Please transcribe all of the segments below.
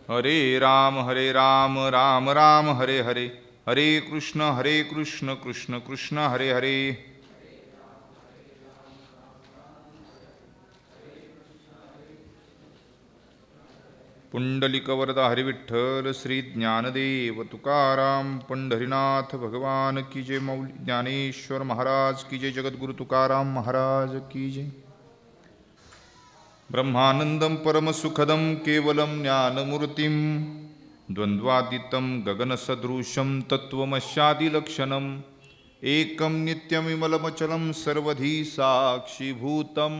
हरे राम राम राम हरे हरे, हरे कृष्ण कृष्ण कृष्ण हरे हरे. पुंडलिकवरद हरिविठ्ठल श्री ज्ञानदेव तुकाराम पंढरीनाथ भगवान की जय. मौली ज्ञानेश्वर महाराज की जय. जगद्गुरु तुकाराम महाराज की जय. ब्रह्मानंदं परमसुखदं केवलं ज्ञानमूर्तिं द्वन्द्वातीतं गगनसदृशं तत्त्वमस्यादिलक्षणम् एकं नित्यमिमलमचलं सर्वधी साक्षीभूतं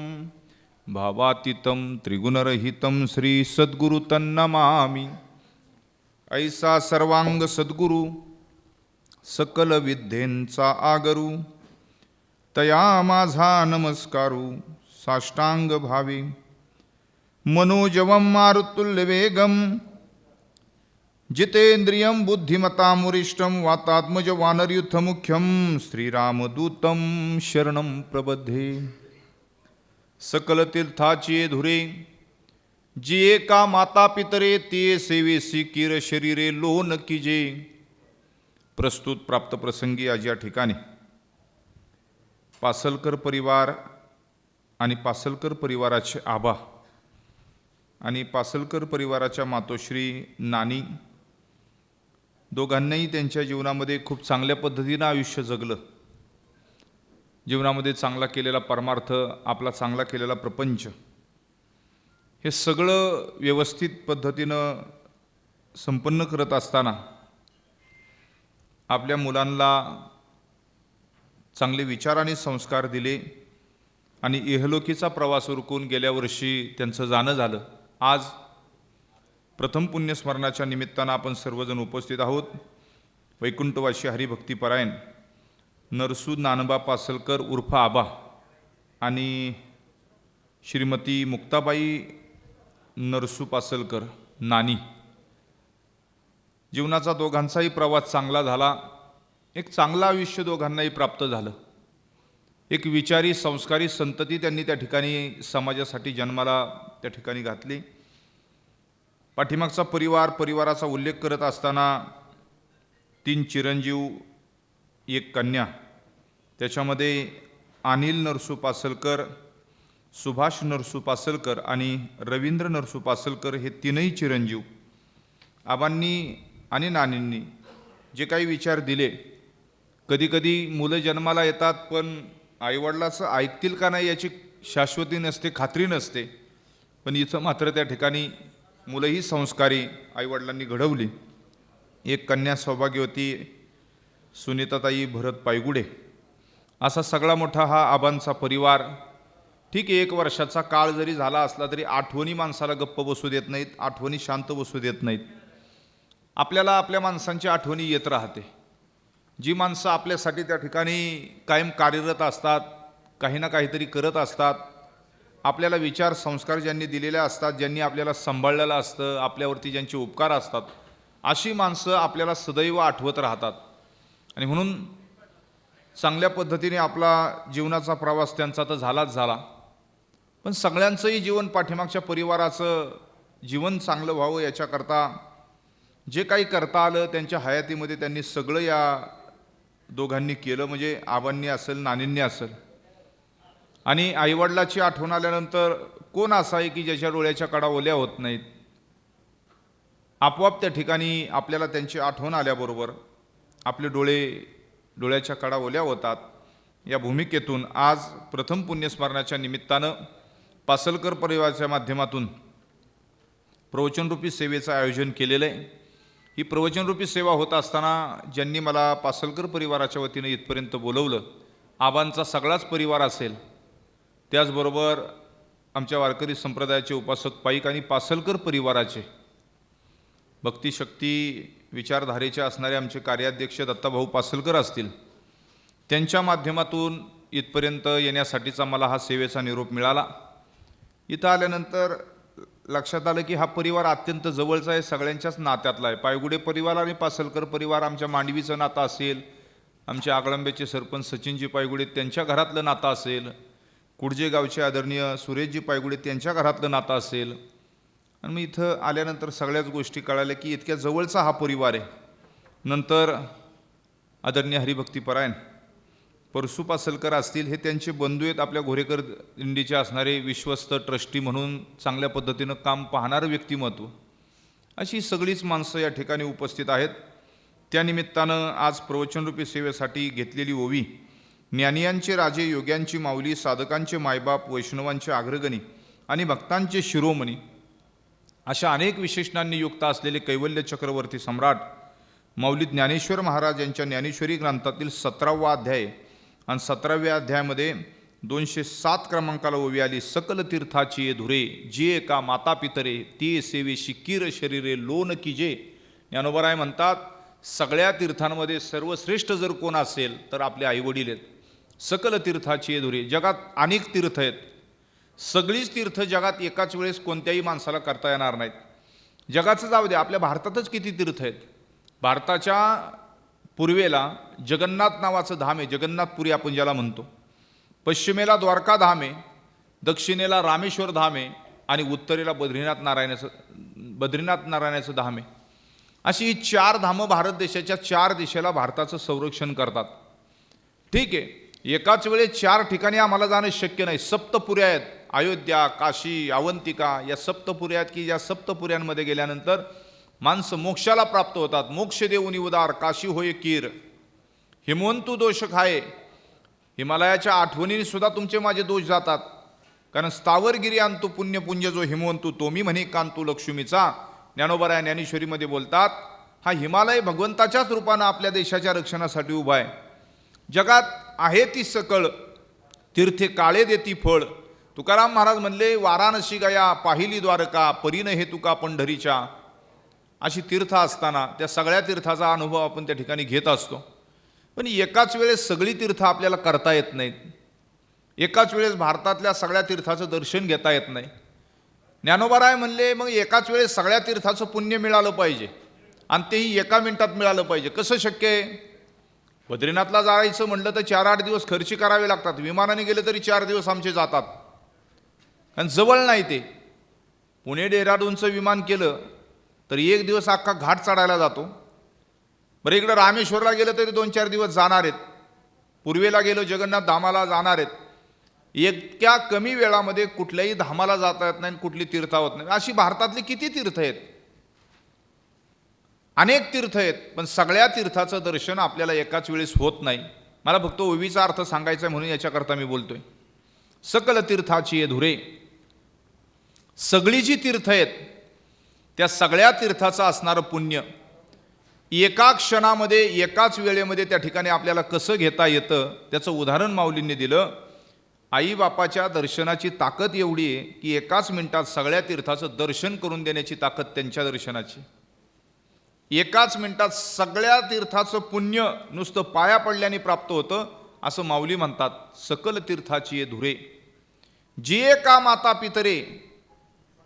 भावातीतं त्रिगुणरहितं श्री सद्गुरु तन्नमामि. ऐसा सर्वांग सद्गुरु सकल विद्येंचा आगरू तया माझा नमस्कारू साष्टांग भावे. मनोजवं मारुतुल्यवेगं जितेन्द्रियं बुद्धिमतामुरिष्टं वातात्मज वानरयूथमुख्यं श्रीरामदूतं शरणं प्रबध्ये. सकल तीर्थाची धुरे जी एका माता पितरे तिये सेवेसी किर शरीरे लोन कीजे. प्रस्तुत प्राप्त प्रसंगी आज या ठिकाणी पासलकर परिवार आणि पासलकर परिवाराचे आबा आणि पासलकर परिवाराच्या मातोश्री नानी दोघांनाही त्यांच्या जीवनामध्ये खूप चांगल्या पद्धतीनं आयुष्य जगलं. जीवनामध्ये चांगला केलेला परमार्थ, आपला चांगला केलेला प्रपंच, हे सगळं व्यवस्थित पद्धतीनं संपन्न करत असताना आपल्या मुलांना चांगले विचार आणि संस्कार दिले आणि इहलोकीचा प्रवास उरकून गेल्या वर्षी त्यांचं जाणं झालं. आज प्रथम पुण्यस्मरणाच्या निमित्तानं आपण सर्वजण उपस्थित आहोत. वैकुंठवासी हरिभक्तीपरायण नरसू नानबा पासलकर उर्फ आबा आणि श्रीमती मुक्ताबाई नरसू पासलकर नानी, जीवनाचा दोघांचाही प्रवास चांगला झाला. एक चांगलं आयुष्य दोघांनाही प्राप्त झालं. एक विचारी संस्कारी संतती त्यांनी त्या ठिकाणी समाजासाठी जन्माला त्या ठिकाणी घातली. पाठीमागचा परिवाराचा उल्लेख करत असताना 3 चिरंजीव, 1 कन्या, त्याच्यामध्ये अनिल नरसू पासलकर, सुभाष नरसू पासलकर आणि रवींद्र नरसू पासलकर हे 3ही चिरंजीव आबांनी आणि नानींनी जे काही विचार दिले. कधीकधी मुलं जन्माला येतात पण आईवडिलाचं ऐकतील का नाही याची शाश्वती नसते, खात्री नसते. पण इथं मात्र त्या ठिकाणी मुलंही संस्कारी आईवडिलांनी घडवली. 1 कन्या सौभाग्यवती सुनीताताई भरत पायगुडे. असा सगळा मोठा हा आबांचा परिवार. ठीक आहे, 1 वर्षाचा काळ जरी झाला असला तरी आठवणी माणसाला गप्प बसू देत नाहीत, आठवणी शांत बसू देत नाहीत. आपल्याला आपल्या माणसांची आठवणी येत राहते. जी माणसं आपल्यासाठी त्या ठिकाणी कायम कार्यरत असतात, काही ना काहीतरी करत असतात, आपल्याला विचार संस्कार ज्यांनी दिलेले असतात, ज्यांनी आपल्याला सांभाळलेलं असतं, आपल्यावरती ज्यांचे उपकार असतात, अशी माणसं आपल्याला सदैव आठवत राहतात. आणि म्हणून चांगल्या पद्धतीने आपला जीवनाचा प्रवास त्यांचा तर झालाच झाला. पण सगळ्यांचंही जीवन, पाठीमागच्या परिवाराचं जीवन चांगलं व्हावं याच्याकरता जे काही करता आलं त्यांच्या हयातीमध्ये त्यांनी सगळं या दोघांनी केलं. म्हणजे आबांनी असेल, नानींनी असेल. आणि आईवडिलाची आठवण आल्यानंतर कोण असा आहे की ज्याच्या डोळ्याच्या कडा ओल्या होत नाहीत. आपोआप त्या ठिकाणी आपल्याला त्यांची आठवण आल्याबरोबर आपले डोळ्याच्या कडा ओल्या होतात. या भूमिकेतून आज प्रथम पुण्यस्मरणाच्या निमित्तानं पासलकर परिवाराच्या माध्यमातून प्रवचनरूपी सेवेचं आयोजन केलेलं आहे. ही प्रवचनरूपी सेवा होत असताना ज्यांनी मला पासलकर परिवाराच्या वतीनं इथपर्यंत बोलवलं, आबांचा सगळाच परिवार असेल, त्याचबरोबर आमच्या वारकरी संप्रदायाचे उपासक पाईक आणि पासलकर परिवाराचे भक्तिशक्ती विचारधारेचे असणारे आमचे कार्याध्यक्ष दत्ताभाऊ पासलकर असतील, त्यांच्या माध्यमातून इथपर्यंत येण्यासाठीचा मला हा सेवेचा निरोप मिळाला. इथं आल्यानंतर लक्षात आलं की हा परिवार अत्यंत जवळचा आहे, सगळ्यांच्याच नात्यातला आहे. पायगुडे परिवार आणि पासलकर परिवार, आमच्या मांडवीचं नातं असेल, आमचे आगळंब्याचे सरपंच सचिनजी पायगुडे त्यांच्या घरातलं नातं असेल, कुडजे गावचे आदरणीय सुरेशजी पायगुडे त्यांच्या घरातलं नातं असेल, आणि मी इथं आल्यानंतर सगळ्याच गोष्टी कळाल्या की इतक्या जवळचा हा परिवार आहे. नंतर आदरणीय हरिभक्तीपरायण परसू पासलकर असतील, हे त्यांचे बंधू आहेत, आपल्या घोरेकर दिंडीचे असणारे विश्वस्त ट्रस्टी म्हणून चांगल्या पद्धतीनं काम पाहणारं व्यक्तिमत्व. अशी सगळीच माणसं या ठिकाणी उपस्थित आहेत. त्यानिमित्तानं आज प्रवचनरूपी सेवेसाठी घेतलेली ओवी ज्ञानियांचे राजे, योग्यांची माऊली, साधकांचे मायबाप, वैष्णवांचे अग्रगणी आणि भक्तांचे शिरोमणी अशा अनेक विशेषणांनी युक्त असलेले कैवल्य चक्रवर्ती सम्राट माऊली ज्ञानेश्वर महाराज यांच्या ज्ञानेश्वरी ग्रंथातील 17वा अध्याय आणि 17व्या अध्यायामध्ये 207 क्रमांकाला ओवी आली. सकल तीर्थाची धुरे जे का माता पितरे ती सेवेशी कीर शरीरे लोन कीजे. ज्ञानोबराय म्हणतात, सगळ्या तीर्थांमध्ये सर्वश्रेष्ठ जर कोण असेल तर आपले आईवडील आहेत. सकल तीर्थाची धुरे, जगात अनेक तीर्थ आहेत, सगळीच तीर्थ जगात एकाच वेळेस कोणत्याही माणसाला करता येणार नाहीत. जगाचं जाऊ दे, आपल्या भारतातच किती तीर्थ आहेत. भारताच्या पूर्वेला जगन्नाथ नावाचं धाम आहे, जगन्नाथपुरी आपण ज्याला म्हणतो. पश्चिमेला द्वारका धाम आहे, दक्षिणेला रामेश्वर धाम आहे आणि उत्तरेला बद्रीनाथ नारायणाचं धाम आहे. अशी ही 4 धामं भारत देशाच्या 4 दिशेला भारताचं संरक्षण करतात. ठीक आहे, एकाच वेळेस 4 ठिकाणी आम्हाला जाणं शक्य नाही. सप्तपुऱ्या आहेत, अयोध्या, काशी, अवंतिका या सप्तपुऱ्या आहेत की या सप्तपुऱ्यांमध्ये गेल्यानंतर माणसं मोक्षाला प्राप्त होतात. मोक्ष देऊनी उदार काशी होय कीर, हिमवंतू दोष खाये. हिमालयाच्या आठवणीने सुद्धा तुमचे माझे दोष जातात, कारण स्थावरगिरी आणतो पुण्यपुंज जो हिमवंतू तो मी म्हणे कांतू लक्ष्मीचा. ज्ञानोबराय ज्ञानेश्वरीमध्ये बोलतात, हा हिमालय भगवंताच्याच रूपानं आपल्या देशाच्या रक्षणासाठी उभा आहे. जगात आहे ती सकळ तीर्थे काळे देती फळ. तुकाराम महाराज म्हणले, वाराणसी गया पाहिली द्वारका परीन हे तुका पंढरीच्या. अशी तीर्थ असताना त्या सगळ्या तीर्थाचा अनुभव आपण त्या ठिकाणी घेत असतो. पण एकाच वेळेस सगळी तीर्थ आपल्याला करता येत नाहीत. एकाच वेळेस भारतातल्या सगळ्या तीर्थाचं दर्शन घेता येत नाही. ज्ञानोबराय म्हणले, मग एकाच वेळेस सगळ्या तीर्थाचं पुण्य मिळालं पाहिजे आणि तेही एका मिनिटात मिळालं पाहिजे. कसं शक्य आहे? बद्रीनाथला जायचं म्हटलं तर 4-8 दिवस खर्ची करावे लागतात. विमानाने गेले तरी 4 दिवस आमचे जातात, कारण जवळ नाही ते. पुणे डेहराडूनचं विमान केलं तर 1 दिवस अख्खा घाट चढायला जातो. बरं, इकडं रामेश्वरला गेलं तरी 2-4 दिवस जाणार आहेत. पूर्वेला गेलो जगन्नाथ धामाला जाणार आहेत. इतक्या कमी वेळामध्ये कुठल्याही धामाला जाता येत नाही, कुठली तीर्थ होत नाही. अशी भारतातली किती तीर्थ आहेत? अनेक तीर्थ आहेत, पण सगळ्या तीर्थाचं दर्शन आपल्याला एकाच वेळेस होत नाही. मला फक्त ओवीचा अर्थ सांगायचा आहे म्हणून याच्याकरता मी बोलतोय. सकल तीर्थाची धुरे, सगळी जी तीर्थ आहेत त्या सगळ्या तीर्थाचं असणारं पुण्य एका क्षणामध्ये एकाच वेळेमध्ये त्या ठिकाणी आपल्याला कसं घेता येतं त्याचं उदाहरण माऊलींनी दिलं. आई बापाच्या दर्शनाची ताकद एवढी आहे की एकाच मिनिटात सगळ्या तीर्थाचं दर्शन करून देण्याची ताकद त्यांच्या दर्शनाची. एकाच मिनिटात सगळ्या तीर्थाचं पुण्य नुसतं पाया पडल्याने प्राप्त होतं असं माऊली म्हणतात. सकल तीर्थाची धुरे जे का माता पितरे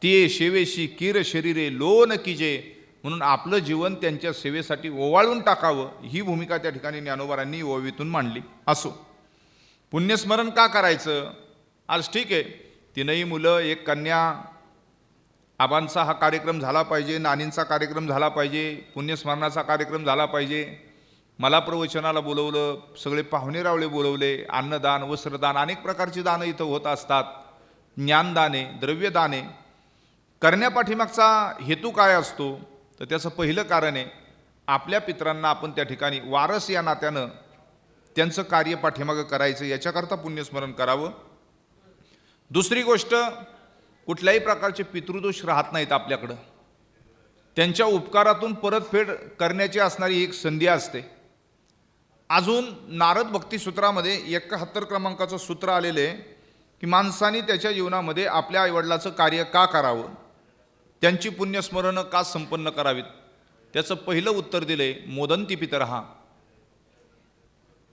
ते सेवेशी कीर शरीरे लोन कीजे. म्हणून आपलं जीवन त्यांच्या सेवेसाठी ओवाळून टाकावं ही भूमिका त्या ठिकाणी ज्ञानोबारांनी ओवीतून मांडली. असो, पुण्यस्मरण का करायचं? आज ठीक आहे, 3ही मुलं, 1 कन्या, आबांचा हा कार्यक्रम झाला पाहिजे, नानींचा कार्यक्रम झाला पाहिजे, पुण्यस्मरणाचा कार्यक्रम झाला पाहिजे. मला प्रवचनाला बोलवलं, सगळे पाहुणे रावळे बोलवले, अन्नदान, वस्त्रदान, अनेक प्रकारची दानं इथं होत असतात. ज्ञानदाने, द्रव्यदाने करण्यापाठीमागचा हेतू काय असतो? तर त्याचं पहिलं कारण आहे, आपल्या पितरांना आपण त्या ठिकाणी वारस या नात्यानं त्यांचं कार्य पाठीमागं करायचं, याच्याकरता पुण्यस्मरण करावं. दुसरी गोष्ट, कुठल्याही प्रकारचे पितृदोष राहत नाहीत आपल्याकडं. त्यांच्या उपकारातून परतफेड करण्याची असणारी एक संधी असते. अजून नारद भक्तिसूत्रामध्ये 71 क्रमांकाचं सूत्र आलेलं आहे की माणसाने त्याच्या जीवनामध्ये आपल्या आईवडिलाचं कार्य का करावं, त्यांची पुण्यस्मरणं का संपन्न करावीत. त्याचं पहिलं उत्तर दिलंय, मोदंती पितरहा.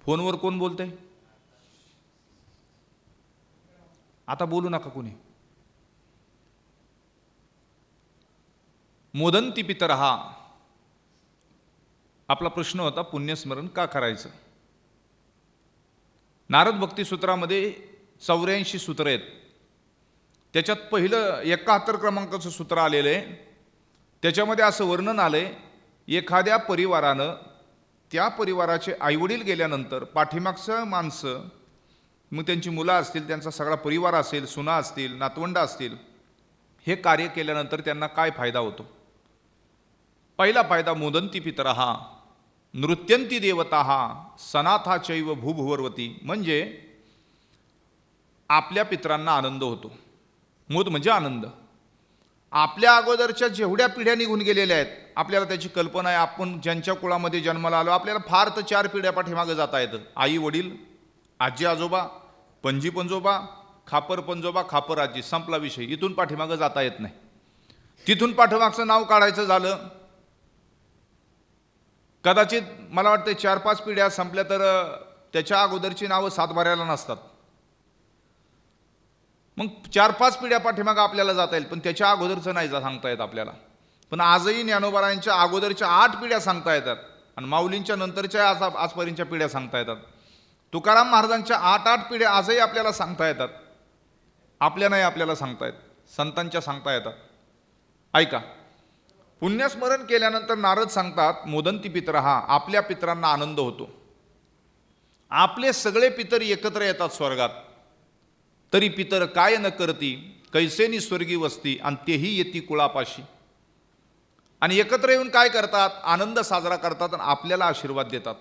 फोनवर कोण बोलतंय? आता बोलू नका कोणी. मोदंती पितरहा. आपला प्रश्न होता पुण्यस्मरण का करायचं. नारद भक्तिसूत्रामध्ये 84 सूत्र आहेत. त्याच्यात पहिलं 71 क्रमांकाचं सूत्र आलेलं आहे. त्याच्यामध्ये असं वर्णन आलं आहे, एखाद्या परिवारानं त्या परिवाराचे आईवडील गेल्यानंतर पाठीमागचं माणसं, मग त्यांची मुलं असतील, त्यांचा सगळा परिवार असेल, सुना असतील, नातवंड असतील, हे कार्य केल्यानंतर त्यांना काय फायदा होतो. पहिला फायदा, मोदंती पितरः नृत्यंती देवताः सनाथा चैव भूभुवर्वती, म्हणजे आपल्या पितरांना आनंद होतो. मोद म्हणजे आनंद. आपल्या अगोदरच्या जेवढ्या पिढ्या निघून गेलेल्या आहेत, आपल्याला त्याची कल्पना आहे. आपण ज्यांच्या कुळामध्ये जन्माला आलो, आपल्याला फार तर 4 पिढ्या पाठीमागे जाता येतं. आई वडील, आजी आजोबा, पणजी पंजोबा, खापर पंजोबा, खापर आजी, संपला विषय. इथून पाठीमागं जाता येत नाही. तिथून पाठीमागचं नाव काढायचं झालं, कदाचित मला वाटतं 4-5 पिढ्या संपल्या तर त्याच्या अगोदरची नावं सातबाऱ्याला नसतात. मग 4-5 पिढ्या पाठीमागं आपल्याला जाता येईल, पण त्याच्या अगोदरचं नाही सांगता येत आपल्याला. पण आजही ज्ञानोबारायांच्या अगोदरच्या 8 पिढ्या सांगता येतात आणि माऊलींच्या नंतरच्या आजपर्यंतच्या पिढ्या सांगता येतात. तुकाराम महाराजांच्या 8 पिढ्या आजही आपल्याला सांगता येतात. आपल्या नाही आपल्याला सांगता येत, संतांच्या सांगता येतात. ऐका, पुण्यस्मरण केल्यानंतर नारद सांगतात, मोदंती पितरः, आपल्या पितरांना आनंद होतो. आपले सगळे पितर एकत्र येतात स्वर्गात, तरी पितर काय न करती, कैसेनी स्वर्गी वस्ती, आणि तेही येती कुळापाशी. आणि एकत्र येऊन काय करतात, आनंद साजरा करतात आणि आपल्याला आशीर्वाद देतात.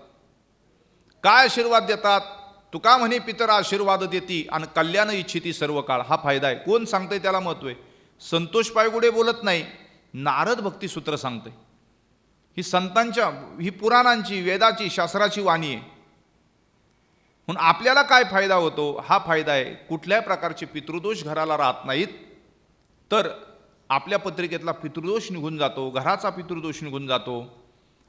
काय आशीर्वाद देतात, तुका म्हणे पितर आशीर्वाद देती आणि कल्याण इच्छिती सर्व काळ. हा फायदा आहे. कोण सांगतंय त्याला महत्व आहे. संतोष पायगुडे बोलत नाही, नारद भक्ती सूत्र सांगते. ही संतांच्या, ही पुराणांची, वेदाची, शास्त्राची वाणी आहे. म्हणून आपल्याला काय फायदा होतो, हा फायदा आहे. कुठल्याही प्रकारचे पितृदोष घराला राहत नाहीत, तर आपल्या पत्रिकेतला पितृदोष निघून जातो, घराचा पितृदोष निघून जातो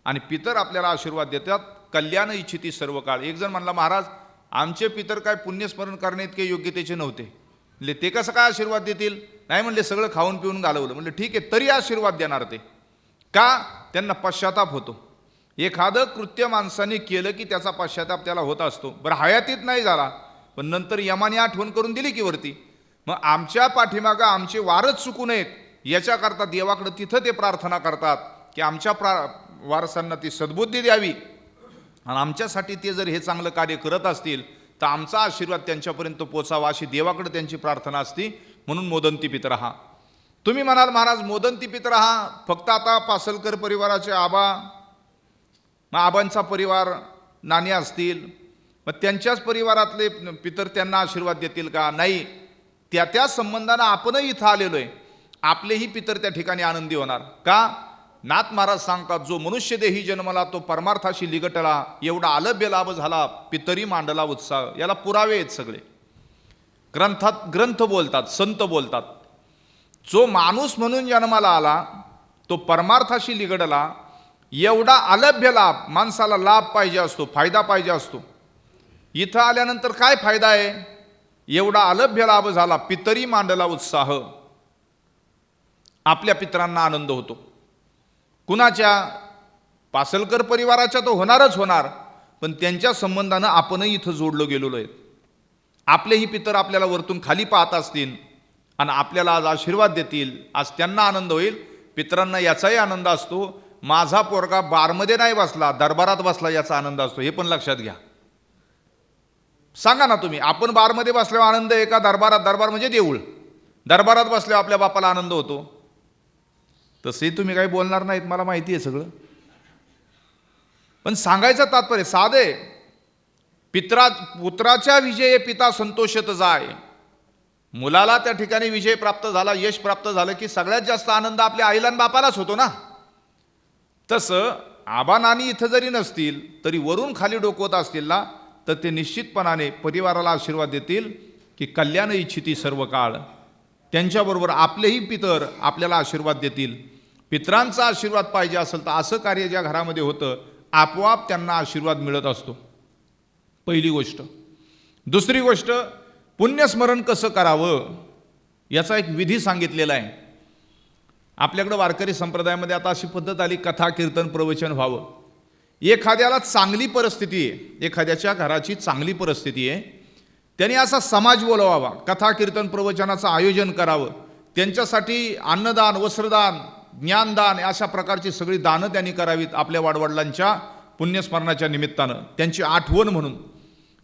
आणि पितर आपल्याला आशीर्वाद देतात. कल्याण इच्छिती सर्व काळ. एक जण म्हणला, महाराज आमचे पितर काय पुण्यस्मरण करणे इतके योग्यतेचे नव्हते. म्हणले ते कसं काय आशीर्वाद देतील. नाही म्हणले, सगळं खाऊन पिऊन घालवलं. म्हणले ठीक आहे, तरी आशीर्वाद देणार ते. का, त्यांना पश्चाताप होतो. एखादं कृत्य माणसाने केलं की त्याचा पश्चाताप त्याला होत असतो. बरं, हयातीत नाही झाला, पण नंतर यमाने आठवण करून दिली की वरती. मग आमच्या पाठीमागं आमचे वारच चुकू नयेत याच्याकरता देवाकडे तिथं ते प्रार्थना करतात की आमच्या वारसांना ती सद्बुद्धी द्यावी, आणि आमच्यासाठी ते जर हे चांगलं कार्य करत असतील तर आमचा आशीर्वाद त्यांच्यापर्यंत पोचावा, अशी देवाकडे त्यांची प्रार्थना असती. म्हणून मोदंती पितरः. तुम्ही म्हणाल, महाराज मोदंती पितरः फक्त आता पासलकर परिवाराचे आबा, मग आबांचा परिवार नाणे असतील, मग त्यांच्याच परिवारातले पितर त्यांना आशीर्वाद देतील का. नाही, त्या संबंधानं आपणही इथं आलेलो आहे. आपलेही पितर त्या ठिकाणी आनंदी होणार. का, नाथ महाराज सांगतात, जो मनुष्य देही जन्मला तो परमार्थाशी लिगटला, एवढा अलभ्य लाभ झाला पितरी मांडला उत्साह. याला पुरावे आहेत सगळे. ग्रंथ बोलतात, संत बोलतात. जो माणूस म्हणून जन्माला आला तो परमार्थाशी लिगडला, एवढा अलभ्य लाभ. माणसाला लाभ पाहिजे असतो, फायदा पाहिजे असतो. इथं आल्यानंतर काय फायदा आहे, एवढा अलभ्य लाभ झाला पितरी मांडला उत्साह. आपल्या पितरांना आनंद होतो. कुणाच्या, पासलकर परिवाराच्या तो होणारच होणार, पण त्यांच्या संबंधानं आपणही इथं जोडलो गेलेलो आहे. आपलेही पितर आपल्याला वरतून खाली पाहत असतील आणि आपल्याला आज आशीर्वाद देतील. आज त्यांना आनंद होईल. पितरांना याचाही आनंद असतो, माझा पोरगा बारमध्ये नाही बसला, दरबारात बसला, याचा आनंद असतो. हे पण लक्षात घ्या. सांगा ना तुम्ही, आपण बारमध्ये बसल्यावर आनंद आहे का दरबारात? दरबार म्हणजे देऊळ. दरबारात बसल्यावर आपल्या बापाला आनंद होतो. तसे तुम्ही काही बोलणार नाहीत, मला माहिती आहे सगळं, पण सांगायचं तात्पर्य साधे. पुत्राच्या विजये पिता संतोषत जाय. मुलाला त्या ठिकाणी विजय प्राप्त झाला, यश प्राप्त झालं की सगळ्यात जास्त आनंद आपल्या आईला आणि बापालाच होतो ना. तसं आबा नानी इथं जरी नसतील तरी वरून खाली डोकवत असतील ना, तर ते निश्चितपणाने परिवाराला आशीर्वाद देतील की कल्याण इच्छिती सर्व काळ. त्यांच्याबरोबर आपलेही पितर आपल्याला आशीर्वाद देतील. पितरांचा आशीर्वाद पाहिजे असेल तर असं कार्य ज्या घरामध्ये होतं, आपोआप त्यांना आशीर्वाद मिळत असतो. पहिली गोष्ट. दुसरी गोष्ट, पुण्यस्मरण कसं करावं याचा एक विधी सांगितलेला आहे. आपल्याकडं वारकरी संप्रदायामध्ये आता अशी पद्धत आली, कथा कीर्तन प्रवचन व्हावं. एखाद्याला चांगली परिस्थिती आहे, एखाद्याच्या घराची चांगली परिस्थिती आहे, त्यांनी असा समाज बोलवावा, कथा कीर्तन प्रवचनाचं आयोजन करावं, त्यांच्यासाठी अन्नदान, वस्त्रदान, ज्ञानदान अशा प्रकारची सगळी दानं त्यांनी करावीत आपल्या वाडवडिलांच्या पुण्यस्मरणाच्या निमित्तानं, त्यांची आठवण म्हणून.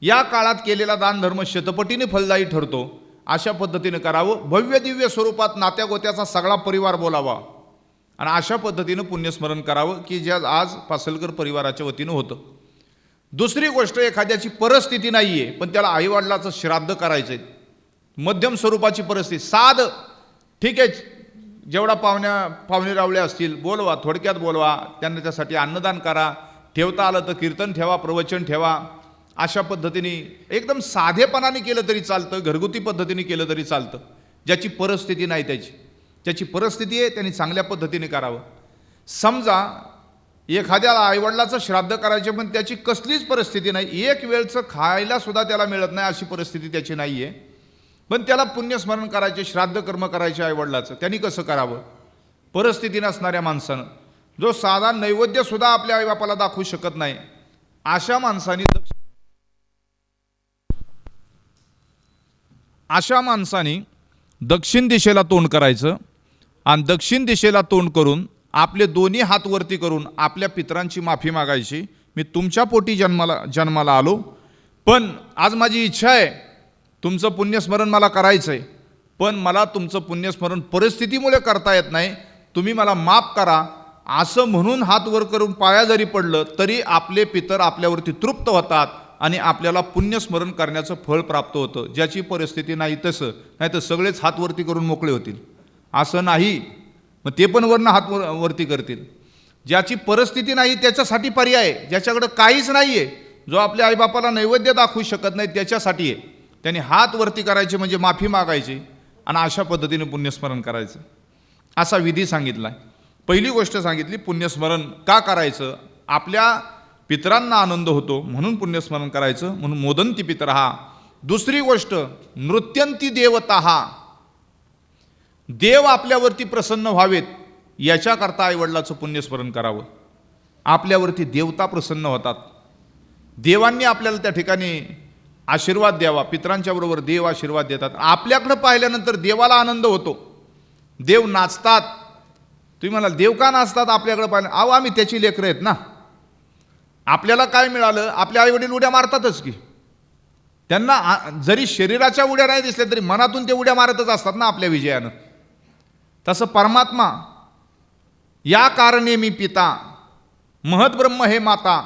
या काळात केलेला दानधर्म शतपटीने फलदायी ठरतो, अशा पद्धतीने करावं. भव्य दिव्य स्वरूपात नात्यागोत्याचा सगळा परिवार बोलावा आणि अशा पद्धतीनं पुण्यस्मरण करावं की ज्या आज पासलकर परिवाराच्या वतीनं होतं. दुसरी गोष्ट, एखाद्याची परिस्थिती नाही आहे पण त्याला आईवडिलाचं श्राद्ध करायचं आहे, मध्यम स्वरूपाची परिस्थिती, साध, ठीक आहे, जेवढा पाहुणे रावळे असतील बोलवा, थोडक्यात बोलवा, त्यांना त्यासाठी अन्नदान करा, ठेवता आलं तर कीर्तन ठेवा, प्रवचन ठेवा, अशा पद्धतीने एकदम साधेपणाने केलं तरी चालतं, घरगुती पद्धतीने केलं तरी चालतं. ज्याची परिस्थिती नाही ज्याची परिस्थिती आहे त्यांनी चांगल्या पद्धतीने करावं. समजा एखाद्याला आईवडिलाचं श्राद्ध करायचे पण त्याची कसलीच परिस्थिती नाही, एक वेळचं खायला सुद्धा त्याला मिळत नाही, अशी परिस्थिती त्याची नाही आहे, पण त्याला पुण्यस्मरण करायचे, श्राद्ध कर्म करायचे आईवडिलाचं, त्यांनी कसं करावं? परिस्थिती नसणाऱ्या माणसानं, जो साधा नैवेद्य सुद्धा आपल्या आईबापाला दाखवू शकत नाही, अशा माणसानी दक्षिण दिशेला तोंड करायचं आणि दक्षिण दिशेला तोंड करून आपले दोन्ही हात वरती करून आपल्या पितरांची माफी मागायची. मी तुमच्या पोटी जन्माला आलो, पण आज माझी इच्छा आहे तुमचं पुण्यस्मरण मला करायचं आहे, पण मला तुमचं पुण्यस्मरण परिस्थितीमुळे करता येत नाही, तुम्ही मला माफ करा, असं म्हणून हात वर करून पाया जरी पडलं तरी आपले पितर आपल्यावरती तृप्त होतात आणि आपल्याला पुण्यस्मरण करण्याचं फळ प्राप्त होतं. ज्याची परिस्थिती नाही तसं, नाही तर सगळेच हात वरती करून मोकळे होतील, असं नाही, मग ते पण वरनं हात वरती करतील. ज्याची परिस्थिती नाही त्याच्यासाठी पर्याय आहे, ज्याच्याकडं काहीच नाही आहे, जो आपल्या आईबापाला नैवेद्य दाखवू शकत नाही त्याच्यासाठी आहे, त्यांनी हात वरती करायचे म्हणजे माफी मागायची आणि अशा पद्धतीने पुण्यस्मरण करायचं, असा विधी सांगितला आहे. पहिली गोष्ट सांगितली पुण्यस्मरण का करायचं, आपल्या पितरांना आनंद होतो म्हणून पुण्यस्मरण करायचं, म्हणून मोदंती पितरहा. दुसरी गोष्ट, नृत्यंती देवता, देव आपल्यावरती प्रसन्न व्हावेत याच्याकरता आईवडिलाचं पुण्यस्मरण करावं. आपल्यावरती देवता प्रसन्न होतात, देवांनी आपल्याला त्या ठिकाणी आशीर्वाद द्यावा, पितरांच्या बरोबर देव आशीर्वाद देतात. आपल्याकडं पाहिल्यानंतर देवाला आनंद होतो, देव नाचतात. तुम्ही म्हणाल देव का नाचतात आपल्याकडे पाहिलं? अहो, आम्ही त्याची लेकरं आहेत ना, आपल्याला काय मिळालं, आपले आईवडील उड्या मारतातच की, त्यांना जरी शरीराच्या उड्या नाही दिसल्या तरी मनातून ते उड्या मारतच असतात ना आपल्या विजयानं. तसं परमात्मा, या कारणे मी पिता, महद्ब्रह्म हे माता,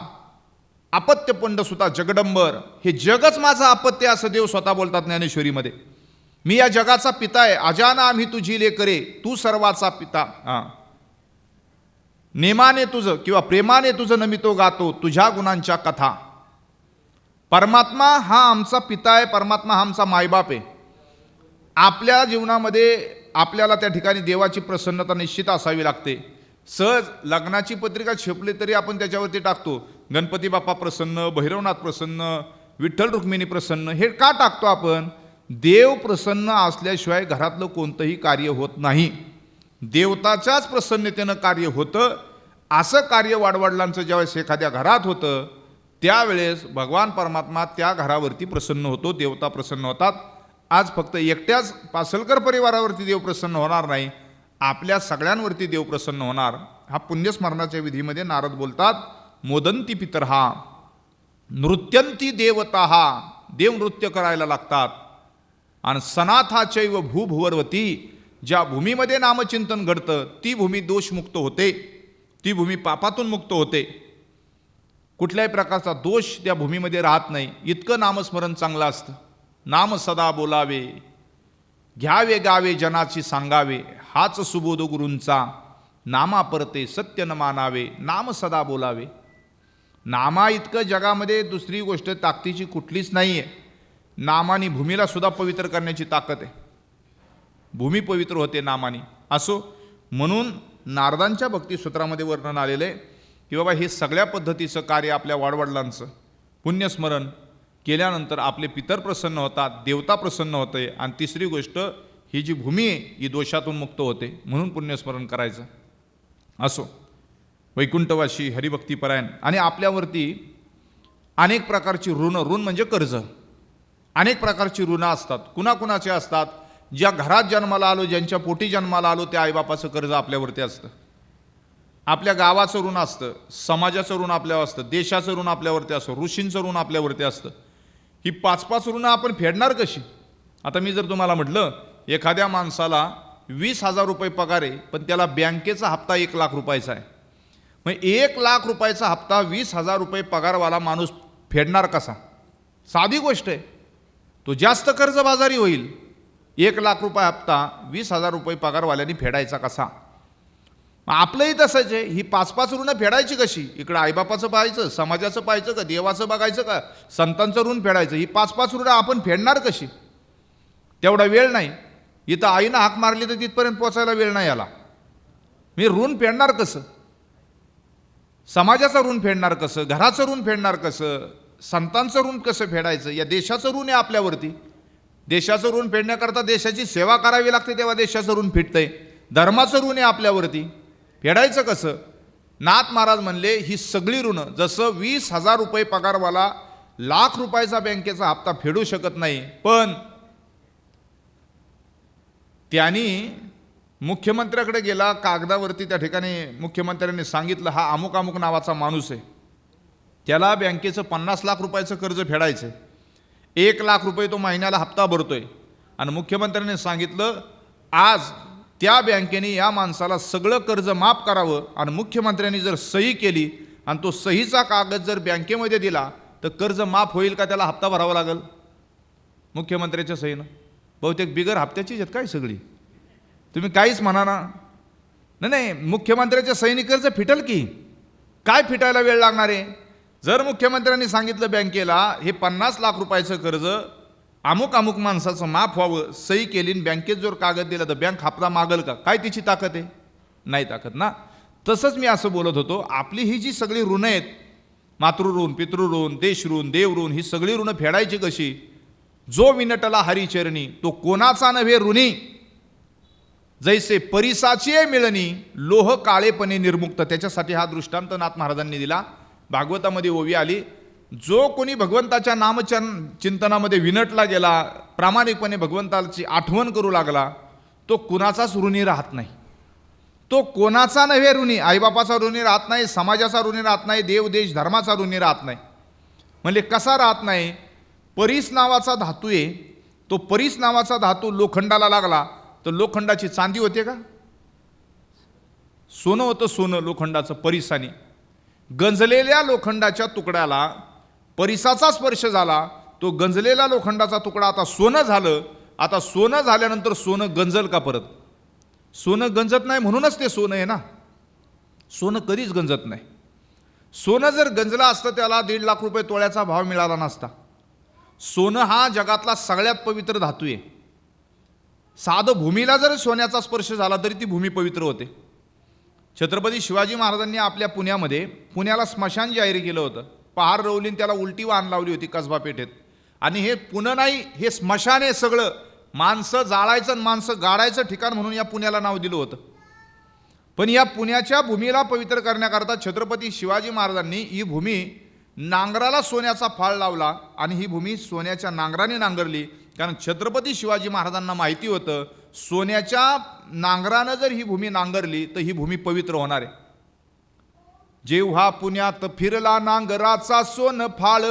अपत्य पंडसुता जगडंबर, हे जगच माझं अपत्य असं देव स्वतः बोलतात ज्ञानेश्वरीमध्ये. मी या जगाचा पिता आहे, अजाना आम्ही तुझी लेकरे, तू सर्वाचा पिता. नेमाने तुझं किंवा प्रेमाने तुझं नमितो गातो, तुझ्या गुणांच्या कथा. परमात्मा हा आमचा पिता आहे, परमात्मा हा आमचा मायबाप आहे. आपल्या जीवनामध्ये आपल्याला त्या ठिकाणी देवाची प्रसन्नता निश्चित असावी लागते. सहज लग्नाची पत्रिका छेपली तरी आपण त्याच्यावरती टाकतो गणपती बाप्पा प्रसन्न, भैरवनाथ प्रसन्न, विठ्ठल रुक्मिणी प्रसन्न. हे का टाकतो आपण? देव प्रसन्न असल्याशिवाय घरातलं कोणतंही कार्य होत नाही, देवताच्याच प्रसन्नतेनं कार्य होतं. असं कार्य वाडवडिलांचं ज्यावेळेस एखाद्या घरात होतं त्यावेळेस भगवान परमात्मा त्या घरावरती प्रसन्न होतो, देवता प्रसन्न होतात. आज फक्त एकट्याच पासलकर परिवारावरती देव प्रसन्न होणार नाही, आपल्या सगळ्यांवरती देव प्रसन्न होणार. हा पुण्यस्मरणाच्या विधीमध्ये नारद बोलतात, मोदंती पितरहा, नृत्यंती देवता, देव नृत्य करायला लागतात. आणि सनाथाचैव भूभुवर्वती, ज्या भूमीमध्ये नामचिंतन घडतं ती भूमी दोषमुक्त होते, ती भूमी पापातून मुक्त होते, कुठल्याही प्रकारचा दोष त्या भूमीमध्ये राहत नाही. इतकं नामस्मरण चांगलं असतं. नाम सदा बोलावे, घ्यावे गावे जनाची सांगावे, हाच सुबोध गुरूंचा, नामा परते सत्य न मानावे, नाम सदा बोलावे. नामा इतकं जगामध्ये दुसरी गोष्ट ताकदीची कुठलीच नाही आहे. नामाने भूमीला सुद्धा पवित्र करण्याची ताकद आहे, भूमी पवित्र होते नामाने. असो, म्हणून नारदांच्या भक्तिसूत्रामध्ये वर्णन आलेलं आहे की बाबा हे सगळ्या पद्धतीचं कार्य आपल्या वाडवडिलांचं पुण्यस्मरण केल्यानंतर आपले पितर प्रसन्न होतात, देवता प्रसन्न होते, आणि तिसरी गोष्ट ही जी भूमी आहे ही दोषातून मुक्त होते, म्हणून पुण्यस्मरण करायचं. असो, वैकुंठवासी हरिभक्तीपरायण. आणि आपल्यावरती अनेक प्रकारची ऋण म्हणजे कर्ज, अनेक प्रकारची ऋणं असतात. कुणाकुणाचे असतात? ज्या घरात जन्माला आलो, ज्यांच्या पोटी जन्माला आलो, त्या आईबापाचं कर्ज आपल्यावरती असतं. आपल्या गावाचं ऋण असतं, समाजाचं ऋण आपल्यावर असतं, देशाचं ऋण आपल्यावरती असतं, ऋषींचं ऋण आपल्यावरती असतं. ही 5-5 ऋणं आपण फेडणार कशी? आता मी जर तुम्हाला म्हटलं एखाद्या माणसाला 20,000 रुपये पगार आहे, पण त्याला बँकेचा हप्ता 1 लाख रुपयाचा आहे. मग 1 लाख रुपयाचा हप्ता 20,000 रुपये पगारवाला माणूस फेडणार कसा? साधी गोष्ट आहे. तो जास्त कर्जबाजारी होईल. 1 लाख रुपये हप्ता 20,000 रुपये पगारवाल्यांनी फेडायचा कसा? आपलंही तसंच आहे. ही 5-5 ऋणं फेडायची कशी? इकडं आईबापाचं पाहायचं, समाजाचं पाहायचं का, देवाचं बघायचं का, संतांचं ऋण फेडायचं? ही 5-5 ऋणं आपण फेडणार कशी? तेवढा वेळ नाही. इथं आईनं हाक मारली तर तिथपर्यंत पोचायला वेळ नाही आला. मी ऋण फेडणार कसं? समाजाचं ऋण फेडणार कसं? घराचं ऋण फेडणार कसं? संतांचं ऋण कसं फेडायचं? या देशाचं ऋण आहे आपल्यावरती. देशाचं ऋण फेडण्याकरता देशाची सेवा करावी लागते, तेव्हा देशाचं ऋण फेडतंय. धर्माचं ऋण आहे आपल्यावरती, फेडायचं कसं? नाथ महाराज म्हणले ही सगळी ऋणं, जसं 20,000 रुपये पगारवाला लाख रुपयाचा बँकेचा हप्ता फेडू शकत नाही, पण त्यांनी मुख्यमंत्र्याकडे गेला, कागदावरती त्या ठिकाणी मुख्यमंत्र्यांनी सांगितलं हा अमुक अमुक नावाचा माणूस आहे, त्याला बँकेचं 50 लाख रुपयाचं कर्ज फेडायचं, 1 लाख रुपये तो महिन्याला हप्ता भरतोय. आणि मुख्यमंत्र्यांनी सांगितलं आज त्या बँकेने या माणसाला सगळं कर्ज माफ करावं. आणि मुख्यमंत्र्यांनी जर सही केली आणि तो सहीचा कागद जर बँकेमध्ये दिला तर कर्ज माफ होईल का, त्याला हप्ता भरावा लागेल मुख्यमंत्र्याच्या सहीनं? बहुतेक बिगर हप्त्याचीच आहेत काय सगळी. तुम्ही काहीच म्हणा ना. नाही, मुख्यमंत्र्याच्या सहीने कर्ज फिटल की काय? फिटायला वेळ लागणार आहे. जर मुख्यमंत्र्यांनी सांगितलं बँकेला हे 50 लाख रुपयाचं कर्ज अमुक अमुक माणसाचं माफ व्हावं, सही केली, बँकेत जर कागद दिला तर बँक हप्ता मागल का? काय तिची ताकद आहे? नाही ताकद ना. तसंच मी असं बोलत होतो, आपली ही जी सगळी ऋणं आहेत, मातृऋण, पितृऋण, देशऋण, देवऋण, ही सगळी ऋणं फेडायची कशी? जो विनटला हरिचरणी तो कोणाचा नव्हे ऋणी, जैसे परिसाची मिळणी लोह काळेपणे निर्मुक्त. त्याच्यासाठी हा दृष्टांत नाथ महाराजांनी दिला. भागवतामध्ये ओवी आली, जो कोणी भगवंताच्या नामचिंतनामध्ये विनटला गेला, प्रामाणिकपणे भगवंताची आठवण करू लागला, तो कुणाचाच ऋणी राहत नाही. तो कोणाचा नव्हे ऋणी, आईबापाचा ऋणी राहत नाही, समाजाचा ऋणी राहत नाही, देव देश धर्माचा ऋणी राहत नाही. म्हणजे कसा राहत नाही? परीस नावाचा धातू आहे, तो परीस नावाचा धातू लोखंडाला लागला तर लोखंडाची चांदी होते का? सोनं होतं, सोनं लोखंडाचं परीसानी. गंजलेल्या लोखंडाच्या तुकड्याला परिसाचा स्पर्श झाला, तो गंजलेला लोखंडाचा तुकडा आता सोनं झालं. आता सोनं झाल्यानंतर सोनं गंजल का परत? सोनं गंजत नाही, म्हणूनच ते सोनं आहे ना. सोनं कधीच गंजत नाही. सोनं जर गंजलं असतं त्याला 1.5 लाख रुपये तोळ्याचा भाव मिळाला नसता. सोनं हा जगातला सगळ्यात पवित्र धातू आहे. साधं भूमीला जर सोन्याचा स्पर्श झाला तरी ती भूमी पवित्र होते. छत्रपती शिवाजी महाराजांनी आपल्या पुण्याला स्मशान जाहीर केलं होतं. पहार रवलीन त्याला उलटी वाहन लावली होती कसबा पेठेत. आणि हे पुणे नाही, हे स्मशान आहे सगळं. माणसं जाळायचं आणि माणसं गाडायचं ठिकाण म्हणून या पुण्याला नाव दिलं होतं. पण या पुण्याच्या भूमीला पवित्र करण्याकरता छत्रपती शिवाजी महाराजांनी ही भूमी नांगराला सोन्याचा फाळ लावला आणि ही भूमी सोन्याच्या नांगराने नांगरली. कारण छत्रपती शिवाजी महाराजांना माहिती होतं सोन्याच्या नांगरानं जर ही भूमी नांगरली तर ही भूमी पवित्र होणार आहे. जेव्हा पुण्यात फिरला नांगराचा सोन फाळ,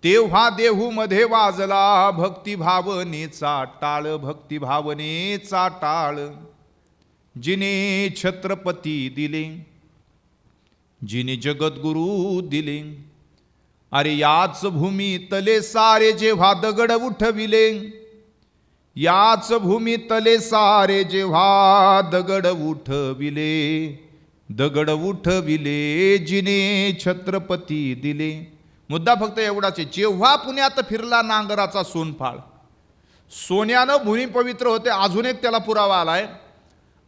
तेव्हा देहू मध्ये वाजला भक्तिभावनेचा टाळ, भक्तिभावनेचा टाळ. जिने छत्रपती दिले, जिने जगद्गुरु दिले, अरे याच भूमी तले सारे जेव्हा दगड उठविले, याच भूमी तले सारे जेव्हा दगड उठविले, दगड उठविले जिने छत्रपती दिले. मुद्दा फक्त एवढाच आहे, जेव्हा पुण्यात फिरला नांगराचा सोनफाळ. सोन्यानं भूमी पवित्र होते. अजून एक त्याला पुरावा आलाय.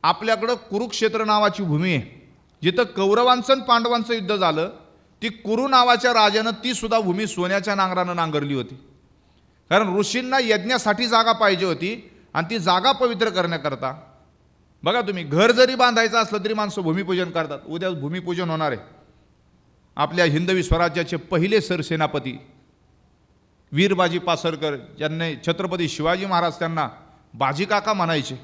आपल्याकडं कुरुक्षेत्र नावाची भूमी आहे, जिथं कौरवांचं आणि पांडवांचं युद्ध झालं. ती कुरु नावाच्या राजानं ती सुद्धा भूमी सोन्याच्या नांगरानं नांगरली होती. कारण ऋषींना यज्ञासाठी जागा पाहिजे होती आणि ती जागा पवित्र करण्याकरता. बघा तुम्ही, घर जरी बांधायचं असलं तरी माणसं भूमिपूजन करतात. उद्या भूमिपूजन होणार आहे. आपल्या हिंदवी स्वराज्याचे पहिले सरसेनापती वीर बाजी पासरकर, ज्यांनी छत्रपती शिवाजी महाराज त्यांना बाजी काका म्हणायचे,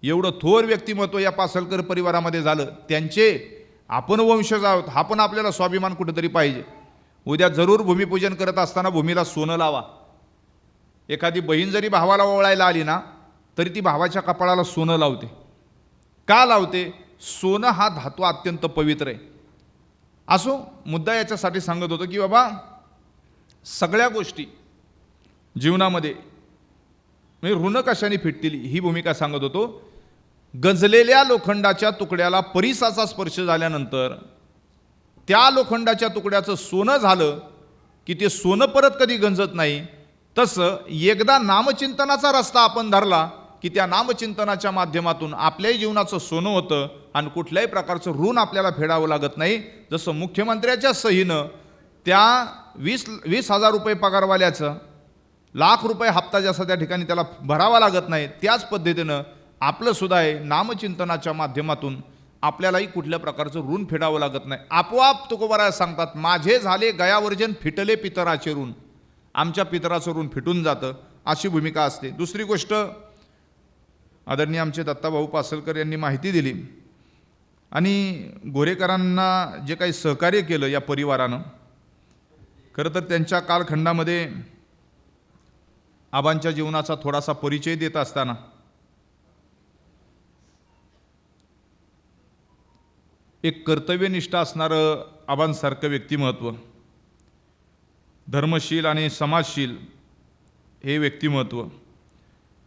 एवढं थोर व्यक्तिमत्व या पासरकर परिवारामध्ये झालं. त्यांचे आपण वंशज आहोत हा पण आपल्याला स्वाभिमान कुठेतरी पाहिजे. उद्या जरूर भूमिपूजन करत असताना भूमीला सोनं लावा. एखादी बहीण जरी भावाला ओवाळायला आली ना तरी ती भावाच्या कपाळाला सोनं लावते. का लावते? सोनं हा धातू अत्यंत पवित्र आहे. असो, मुद्दा याच्यासाठी सांगत होतो की बाबा सगळ्या गोष्टी जीवनामध्ये म्हणजे ऋण कशाने फिटतील ही भूमिका सांगत होतो. गंजलेल्या लोखंडाच्या तुकड्याला परिसाचा स्पर्श झाल्यानंतर त्या लोखंडाच्या तुकड्याचं सोनं झालं की ते सोनं परत कधी गंजत नाही. तसं एकदा नामचिंतनाचा रस्ता आपण धरला की त्या नामचिंतनाच्या माध्यमातून आपल्याही जीवनाचं सोनं होतं आणि कुठल्याही प्रकारचं ऋण आपल्याला फेडावं लागत नाही. जसं मुख्यमंत्र्याच्या सहीनं त्या 20,000 रुपये पगारवाल्याचं ₹1,00,000 हप्ता जसा त्या ठिकाणी त्याला भरावा लागत नाही, त्याच पद्धतीनं आपलं सुद्धा आहे. नामचिंतनाच्या माध्यमातून आपल्यालाही कुठल्या प्रकारचं ऋण फेडावं लागत नाही. आपोआप तुकोबाराय सांगतात, माझे झाले गयावर्जन फिटले पितराचे ऋण. आमच्या पितराचं ऋण फिटून जातं, अशी भूमिका असते. दुसरी गोष्ट, आदरणीय आमचे दत्ताभाऊ पासलकर यांनी माहिती दिली आणि गोरेकरांना जे काही सहकार्य केलं या परिवारानं, खरं तर त्यांच्या कालखंडामध्ये आबांच्या जीवनाचा थोडासा परिचय देत असताना एक कर्तव्यनिष्ठ असणारं आबांसारखं व्यक्तिमत्व, धर्मशील आणि समाजशील हे व्यक्तिमत्व.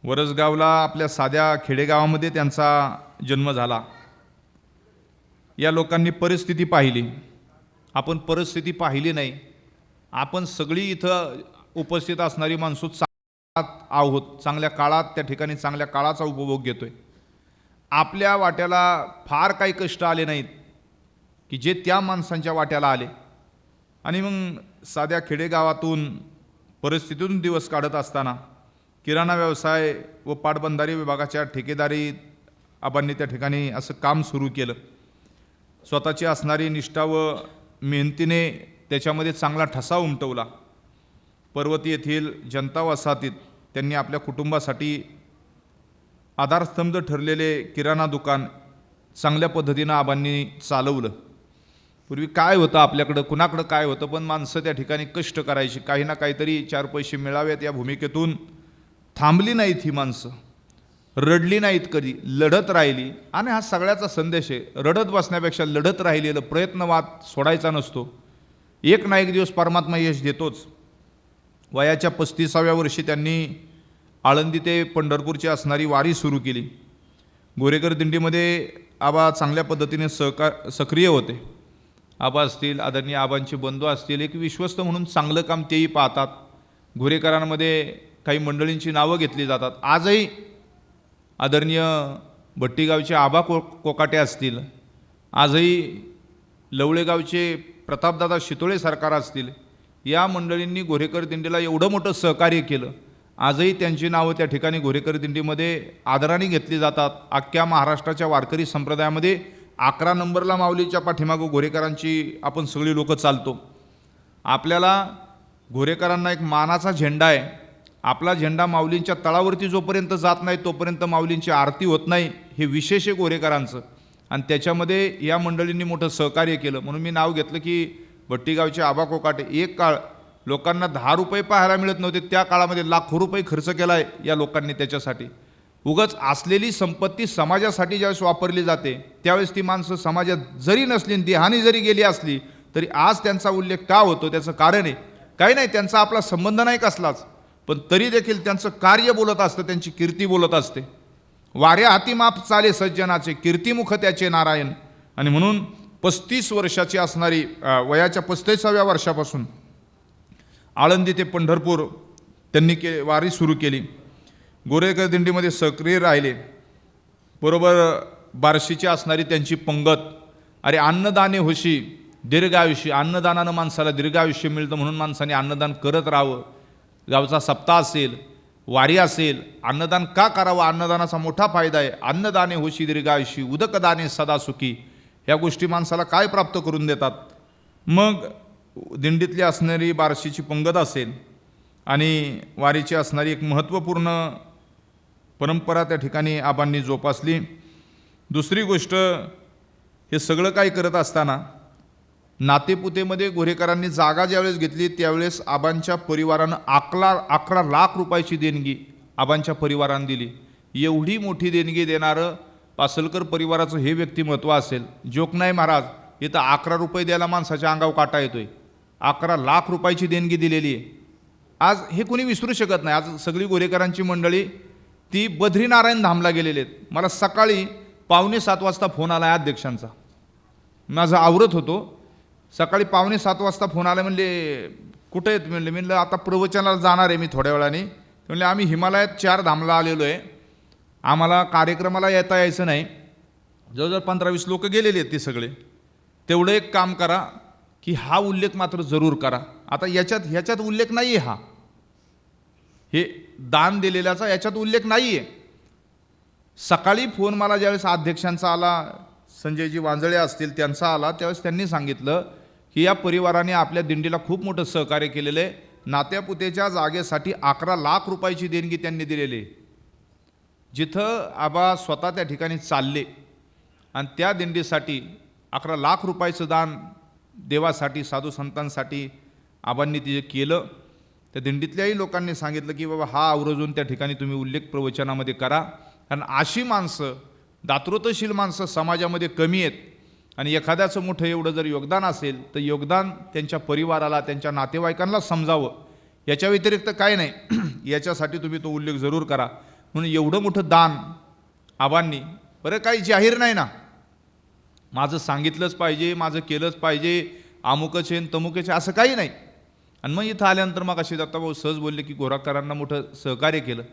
वरसगावला आपल्या साध्या खेडेगावामध्ये त्यांचा जन्म झाला. या लोकांनी परिस्थिती पाहिली, आपण परिस्थिती पाहिली नाही. आपण सगळी इथं उपस्थित असणारी माणसं आहोत, चांगल्या काळात त्या ठिकाणी चांगल्या काळाचा उपभोग घेतोय. आपल्या वाट्याला फार काही कष्ट आले नाहीत की जे त्या माणसांच्या वाट्याला आले. आणि मग साध्या खेडेगावातून परिस्थितीतून दिवस काढत असताना किराणा व्यवसाय व पाटबंधारे विभागाच्या ठेकेदारीत आबांनी त्या ठिकाणी असं काम सुरू केलं. स्वतःची असणारी निष्ठा व मेहनतीने त्याच्यामध्ये चांगला ठसा उमटवला. पर्वती येथील जनता वसाहतीत त्यांनी आपल्या कुटुंबासाठी आधारस्तंभ ठरलेले किराणा दुकान चांगल्या पद्धतीनं आबांनी चालवलं. पूर्वी काय होतं आपल्याकडं, कुणाकडं काय होतं, पण माणसं त्या ठिकाणी कष्ट करायची, काही ना काहीतरी 4 पैसे मिळावेत या भूमिकेतून थांबली नाहीत ही माणसं, रडली नाहीत कधी, लढत राहिली. आणि हा सगळ्याचा संदेश आहे, रडत बसण्यापेक्षा लढत राहिलेलं, प्रयत्नवाद सोडायचा नसतो. एक ना एक दिवस परमात्मा यश देतोच. वयाच्या 35व्या वर्षी त्यांनी आळंदी ते पंढरपूरची असणारी वारी सुरू केली. गोरेकर दिंडीमध्ये आबा चांगल्या पद्धतीने सक्रिय होते. आबा असतील, आदरणीय आबांचे बंधू असतील, एक विश्वस्त म्हणून चांगलं काम तेही पाहतात. गोरेकरांमध्ये काही मंडळींची नावं घेतली जातात. आजही आदरणीय भट्टीगावचे आबा कोकाटे असतील, आजही लवळेगावचे प्रतापदादा शितोळे सरकार असतील, या मंडळींनी गोरेकर दिंडीला एवढं मोठं सहकार्य केलं. आजही त्यांची नावं त्या ठिकाणी गोरेकर दिंडीमध्ये आदराने घेतली जातात. अख्ख्या महाराष्ट्राच्या वारकरी संप्रदायामध्ये 11 नंबरला माऊलीच्या पाठीमागं गोरेकरांची आपण सगळी लोक चालतो. आपल्याला गोरेकरांना एक मानाचा झेंडा आहे. आपला झेंडा माऊलींच्या तळावरती जोपर्यंत जात नाही तोपर्यंत माऊलींची आरती होत नाही, हे विशेष आहे गोरेकरांचं. आणि त्याच्यामध्ये या मंडळींनी मोठं सहकार्य केलं. म्हणून मी नाव घेतलं की भट्टीगावचे आबा कोकाटे. एक काळ लोकांना 10 रुपये पाहायला मिळत नव्हते, त्या काळामध्ये लाखो रुपये खर्च केला आहे या लोकांनी त्याच्यासाठी. उगाच असलेली संपत्ती समाजासाठी ज्यावेळेस वापरली जाते त्यावेळेस ती माणसं समाजात जरी नसली, देहानी जरी गेली असली तरी आज त्यांचा उल्लेख का होतो, त्याचं कारण आहे काही नाही, त्यांचा आपला संबंध नाही कसलाच, पण तरी देखील त्यांचं कार्य बोलत असतं, त्यांची कीर्ती बोलत असते. वाऱ्या हाती माप चाले सज्जनाचे, कीर्तिमुख त्याचे नारायण. आणि म्हणून 35 वर्षाची असणारी वयाच्या 35व्या वर्षापासून आळंदी ते पंढरपूर त्यांनी वारी सुरू केली. गोरेकर दिंडीमध्ये सक्रिय राहिले. बरोबर बार्शीची असणारी त्यांची पंगत, अरे अन्नदाने होशी दीर्घायुष्य, अन्नदानानं माणसाला दीर्घायुष्य मिळतं म्हणून माणसाने अन्नदान करत राहावं. गावचा सप्ताह असेल, वारी असेल, अन्नदान का करावं, अन्नदानाचा मोठा फायदा आहे. अन्नदाने होशी दीर्घायुषी उदकदाने सदा सुखी, ह्या गोष्टी माणसाला काय प्राप्त करून देतात. मग दिंडीतली असणारी बार्शीची पंगत असेल, आणि वारीची असणारी एक महत्त्वपूर्ण परंपरा त्या ठिकाणी आबांनी जोपासली. दुसरी गोष्ट, हे सगळं काय करत असताना नातेपुतेमध्ये गोरेकरांनी जागा ज्यावेळेस घेतली त्यावेळेस आबांच्या परिवारानं 11 लाख रुपयाची देणगी आबांच्या परिवारानं दिली. एवढी मोठी देणगी देणारं पासलकर परिवाराचं हे व्यक्तिमत्व असेल. जोक नाही महाराज, इथं 11 रुपये द्यायला माणसाच्या अंगावर काटा येतोय. 11 लाख रुपयाची देणगी दिलेली आहे. आज हे कोणी विसरू शकत नाही. आज सगळी गोरेकरांची मंडळी ती बद्रीनारायण धामला गेलेले आहेत. मला सकाळी 6:45 वाजता फोन आला आहे अध्यक्षांचा. माझं आवरत होतो, सकाळी 6:45 वाजता फोन आला. म्हणले कुठे आहेत? म्हणलं आता प्रवचनाला जाणार आहे मी थोड्या वेळाने. म्हणले आम्ही हिमालयात 4 धामला आलेलो आहे, आम्हाला कार्यक्रमाला येता यायचं नाही. जवळजवळ 15-20 लोक गेलेले आहेत ते सगळे. तेवढं एक काम करा की हा उल्लेख मात्र जरूर करा. आता ह्याच्यात उल्लेख नाही आहे, हे दान दिलेल्याचा याच्यात उल्लेख नाही आहे. सकाळी फोन मला ज्यावेळेस अध्यक्षांचा आला, संजयजी वांजळे असतील त्यांचा आला, त्यावेळेस त्यांनी सांगितलं की या परिवाराने आपल्या दिंडीला खूप मोठं सहकार्य केलेलं आहे. नात्यापुतेच्या जागेसाठी 11 लाख रुपयाची देणगी त्यांनी दिलेली आहे. जिथं आबा स्वतः त्या ठिकाणी चालले आणि त्या दिंडीसाठी 11 लाख रुपयाचं दान देवासाठी, साधू संतांसाठी आबांनी ते केलं. त्या दिंडीतल्याही लोकांनी सांगितलं की बाबा हा आवर्जून त्या ठिकाणी तुम्ही उल्लेख प्रवचनामध्ये करा. कारण अशी माणसं, दातृत्वशील माणसं समाजामध्ये कमी आहेत. आणि एखाद्याचं मोठं एवढं जर योगदान असेल तर योगदान त्यांच्या परिवाराला, त्यांच्या नातेवाईकांना समजावं, याच्या व्यतिरिक्त काय नाही. याच्यासाठी तुम्ही तो उल्लेख जरूर करा. म्हणून एवढं मोठं दान आबांनी, बरं काही जाहीर नाही ना, माझं सांगितलंच पाहिजे, माझं केलंच पाहिजे, अमुकच आहे तमुकच आहे असं काही नाही. आणि मग इथं आल्यानंतर मग अशी दत्ताभाऊ सहज बोलले की गोरखकरांना मोठं सहकार्य केलं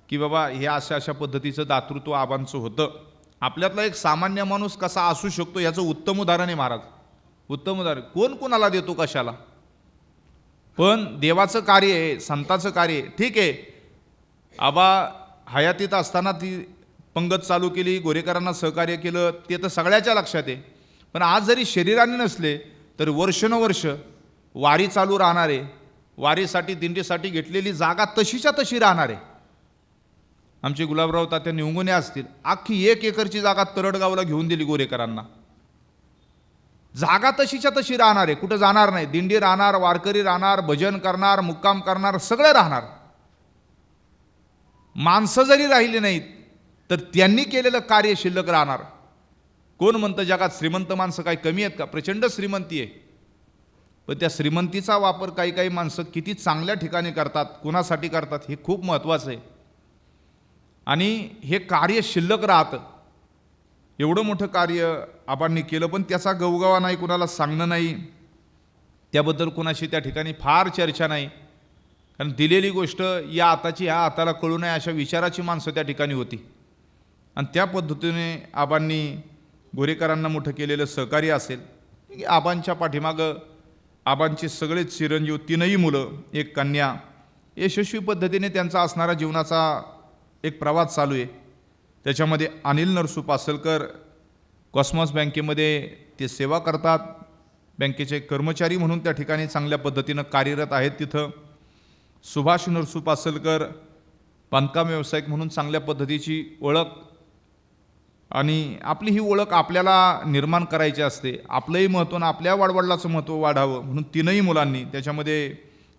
की बाबा हे अशा पद्धतीचं दातृत्व आबांचं होतं. आपल्यातला एक सामान्य माणूस कसा असू शकतो याचं उत्तम उदाहरण आहे महाराज. उत्तम उदाहरण. कोण कोणाला देतो कशाला, पण देवाचं कार्य आहे, संताचं कार्य आहे. ठीक आहे, आबा हयातीत असताना ती पंगत चालू केली, गोरेकरांना सहकार्य केलं, ते तर सगळ्याच्या लक्षात आहे. पण आज जरी शरीराने नसले तर वर्षानुवर्ष वारी चालू राहणार आहे. वारीसाठी, दिंडीसाठी घेतलेली जागा तशीच्या तशी राहणार आहे. आमचे गुलाबराव तात्या निवंगुने असतील, अख्खी 1 एकरची जागा तरडगावला घेऊन दिली गोरेकरांना. जागा तशीच्या तशी राहणार आहे, कुठं जाणार नाही. दिंडी राहणार, वारकरी राहणार, भजन करणार, मुक्काम करणार, सगळं राहणार. माणसं जरी राहिली नाहीत तर त्यांनी केलेलं कार्य शिल्लक राहणार. कोण म्हणतं जगात श्रीमंत माणसं काही कमी आहेत का? प्रचंड श्रीमंती आहे. पण त्या श्रीमंतीचा वापर काही माणसं किती चांगल्या ठिकाणी करतात, कुणासाठी करतात हे खूप महत्त्वाचं आहे. आणि हे कार्य शिल्लक राहतं. एवढं मोठं कार्य आबांनी केलं, पण त्याचा गवगवा नाही, कुणाला सांगणं नाही, त्याबद्दल कुणाशी त्या ठिकाणी फार चर्चा नाही. कारण दिलेली गोष्ट या हाताची ह्या हाताला कळू नये अशा विचाराची माणसं त्या ठिकाणी होती. आणि त्या पद्धतीने आबांनी गोरेकरांना मोठं केलेलं सहकार्य असेल. आबांच्या पाठीमागं आबांचे सगळेच चिरंजीव, 3ही मुलं, 1 कन्या, यशस्वी पद्धतीने त्यांचा असणारा जीवनाचा एक प्रवास चालू आहे. त्याच्यामध्ये अनिल नरसू पासलकर कॉस्मॉस बँकेमध्ये ते सेवा करतात, बँकेचे कर्मचारी म्हणून त्या ठिकाणी चांगल्या पद्धतीनं कार्यरत आहेत. तिथं सुभाष नरसू पासलकर बांधकाम व्यावसायिक म्हणून चांगल्या पद्धतीची ओळख. आणि आपली ही ओळख आपल्याला निर्माण करायची असते. आपलंही महत्त्व आणि आपल्या वाडवडिलाचं महत्त्व वाढावं म्हणून 3ही मुलांनी, त्याच्यामध्ये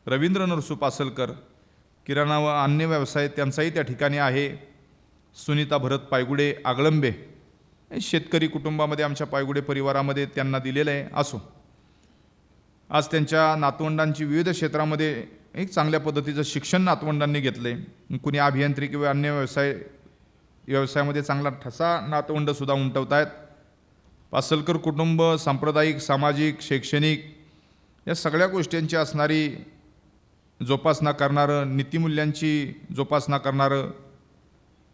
रवींद्र नरसू पासलकर किराणा व अन्य व्यवसाय त्यांचाही त्या ठिकाणी आहे. सुनीता भरत पायगुडे आगळंबे, शेतकरी कुटुंबामध्ये आमच्या पायगुडे परिवारामध्ये त्यांना दिलेलं आहे. असो, आज त्यांच्या नातवंडांची विविध क्षेत्रामध्ये एक चांगल्या पद्धतीचं शिक्षण नातवंडांनी घेतलं आहे. कुणी अभियांत्रिकी व अन्य व्यवसायामध्ये चांगला ठसा नातवंडसुद्धा उमटवत आहेत. पासलकर कुटुंब सांप्रदायिक, सामाजिक, शैक्षणिक या सगळ्या गोष्टींची असणारी जोपासना करणारं, नीतिमूल्यांची जोपासना करणारं,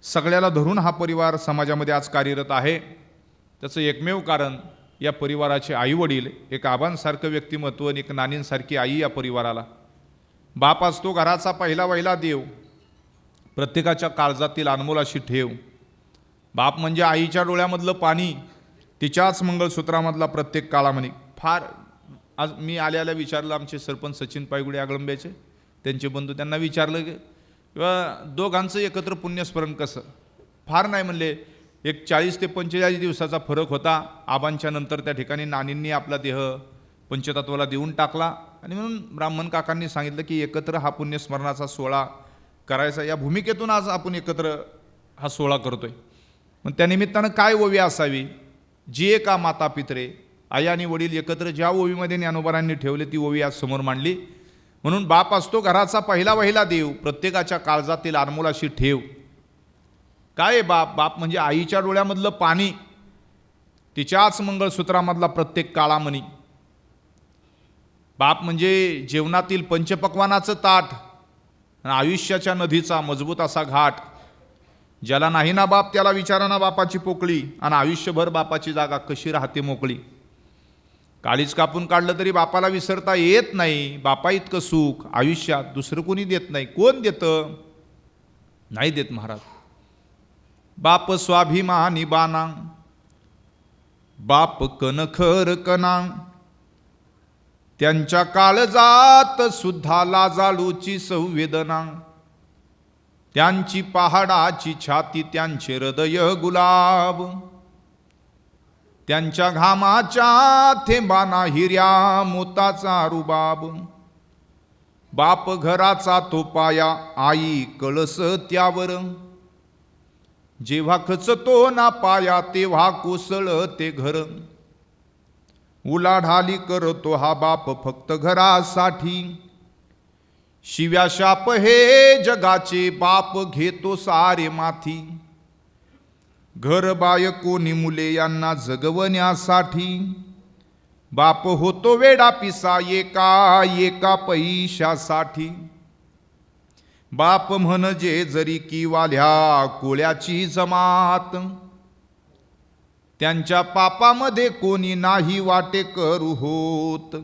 सगळ्याला धरून हा परिवार समाजामध्ये आज कार्यरत आहे. त्याचं एकमेव कारण या परिवाराचे आईवडील, एक आबांसारखं व्यक्तिमत्व आणि एक नानींसारखी आई या परिवाराला. बाप असतो घराचा पहिला देव, प्रत्येकाच्या काळजातील अनमोल अशी ठेव. बाप म्हणजे आईच्या डोळ्यामधलं पाणी, तिच्याच मंगळसूत्रामधला प्रत्येक काळामणी. फार आज मी आल्याला विचारलं आमचे सरपंच सचिन पायगुडे आगळंब्याचे, त्यांचे बंधू त्यांना विचारलं की किंवा दोघांचं एकत्र पुण्यस्मरण कसं. फार नाही म्हणले, एक 40 ते 45 दिवसाचा फरक होता. आबांच्या नंतर त्या ठिकाणी नानींनी आपला देह पंचतत्वाला देऊन टाकला आणि म्हणून ब्राह्मण काकांनी सांगितलं की एकत्र हा पुण्यस्मरणाचा सोहळा करायचा. या भूमिकेतून आज आपण एकत्र हा सोहळा करतोय. मग त्या निमित्तानं काय ओवी असावी, जी एका माता पित्रे आई आणि वडील एकत्र ज्या ओवीमध्ये ज्ञानोबारांनी ठेवले ती ओवी आज समोर मांडली. म्हणून बाप असतो घराचा पहिला वहिला देव, प्रत्येकाच्या काळजातील अनमोल अशी ठेव. काय आहे बाप? बाप म्हणजे आईच्या डोळ्यामधलं पाणी, तिच्याच मंगळसूत्रामधला प्रत्येक काळामणी. बाप म्हणजे जेवणातील पंचपक्वानाचं ताट आणि आयुष्याच्या नदीचा मजबूत असा घाट. ज्याला नाही ना बाप त्याला विचारा ना बापाची पोकळी, आणि आयुष्यभर बापाची जागा कशी राहते मोकळी. काळीच कापून काढलं तरी बापाला विसरता येत नाही. बापा इतकं सुख आयुष्यात दुसरं कोणी देत नाही. कोण देतं? नाही देत महाराज. बाप स्वाभिमानी बाना, बाप कणखर कणा, त्यांच्या काळजात सुद्धा लाजाळूची संवेदना. त्यांची पहाडाची छाती, त्यांचे हृदय गुलाब, त्यांच्या घामाच्या थेंबाना हिऱ्या मोताचा रुबाब. बाप घराचा तो पाया, आई कळस त्यावर, जेव्हा खचतो ना पाया तेव्हा कोसळते घर. उलाढाली करतो हा बाप फक्त घरासाठी, शिव्या शाप हे जगाचे बाप घेतो सारे माथी. घर बायकोनी मुले यांना जगवण्यासाठी, बाप होतो वेडा पिसा एका एका पैशासाठी. बाप म्हणजे जरी की वाल्या कोळ्याची जमात, त्यांच्या पापामध्ये कोणी नाही वाटे करू होत.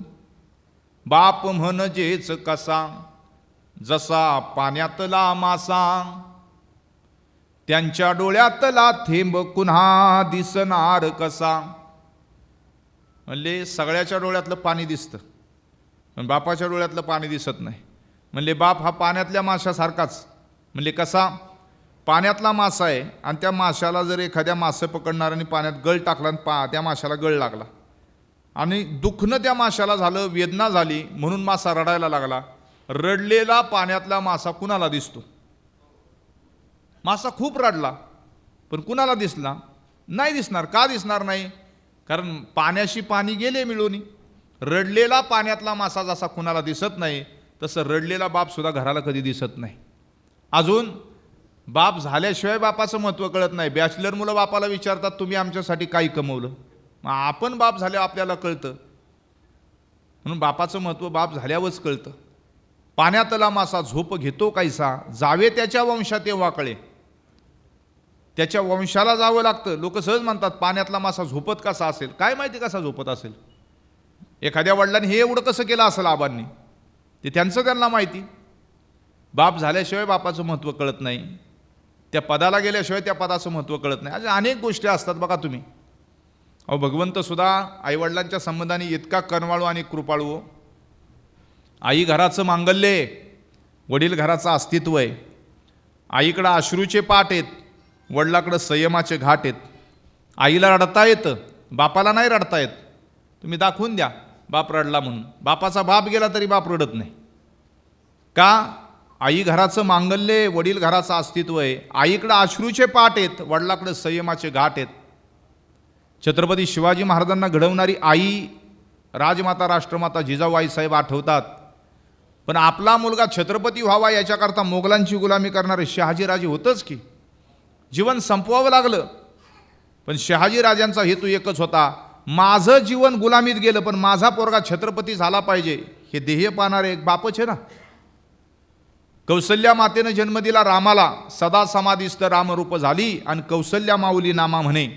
बाप म्हणजेच कसा, जसा पाण्यातला मासा, त्यांच्या डोळ्यातला थेंब कुन्हा दिसणार कसा. म्हणले सगळ्याच्या डोळ्यातलं पाणी दिसतं पण बापाच्या डोळ्यातलं पाणी दिसत नाही. म्हणले बाप हा पाण्यातल्या माशासारखाच. म्हणले कसा? पाण्यातला मासा आहे आणि त्या माशाला जर एखाद्या मासे पकडणाऱ्याने पाण्यात गळ टाकला आणि त्या माशाला गळ लागला आणि दुखणं त्या माशाला झालं, वेदना झाली, म्हणून मासा रडायला लागला. रडलेला पाण्यातला मासा कुणाला दिसतो? मासा खूप रडला पण कुणाला दिसला? नाही दिसणार. का दिसणार नाही? कारण पाण्याशी पाणी गेले मिळून. रडलेला पाण्यातला मासा जसा कुणाला दिसत नाही तसं रडलेला बाप सुद्धा घराला कधी दिसत नाही. अजून बाप झाल्याशिवाय बापाचं महत्त्व कळत नाही. बॅचलर मुलं बापाला विचारतात तुम्ही आमच्यासाठी काय कमवलं? मग आपण बाप झाल्यावर आपल्याला कळतं. म्हणून बापाचं महत्त्व बाप झाल्यावरच कळतं. पाण्यातला मासा झोप घेतो कैसा, जावे त्याच्या वंशात ते वाकळे. त्याच्या वंशाला जावं लागतं. लोक सहज म्हणतात पाण्यातला मासा झोपत कसा असेल. काय माहिती कसा झोपत असेल? एखाद्या वडिलांनी हे एवढं कसं केलं असेल आबांनी, ते त्यांचं त्यांना माहिती. बाप झाल्याशिवाय बापाचं महत्त्व कळत नाही. त्या पदाला गेल्याशिवाय त्या पदाचं महत्त्व कळत नाही. अशा अनेक गोष्टी असतात बघा तुम्ही. अहो भगवंत सुद्धा आईवडिलांच्या संबंधाने इतका कनवाळू आणि कृपाळू. आई घराचं मांगल्य, वडील घराचं अस्तित्व आहे. आईकडं अश्रूचे पाठ आहेत, वडिलाकडं संयमाचे घाट आहेत. आईला रडता येतं, बापाला नाही रडता येत. तुम्ही दाखवून द्या बाप रडला म्हणून. बापाचा बाप गेला तरी बाप रडत नाही. का? आई घराचं मांगल्य, वडील घराचं अस्तित्व आहे. आईकडं अश्रूचे पाठ आहेत, वडिलाकडं संयमाचे घाट आहेत. छत्रपती शिवाजी महाराजांना घडवणारी आई राजमाता राष्ट्रमाता जिजाऊ आईसाहेब आठवतात. पण आपला मुलगा छत्रपती व्हावा याच्याकरता मोगलांची गुलामी करणारे शहाजीराजे होतच की. जीवन संपवावं लागलं पण शहाजीराजांचा हेतू एकच होता, माझं जीवन गुलामीत गेलं पण माझा पोरगा छत्रपती झाला पाहिजे. हे ध्येय पाहणारे एक बापच आहे ना. कौसल्या मातेनं जन्म दिला रामाला, सदा समाधिस्थ रामरूप झाली आणि कौसल्या माऊली नामा म्हणे.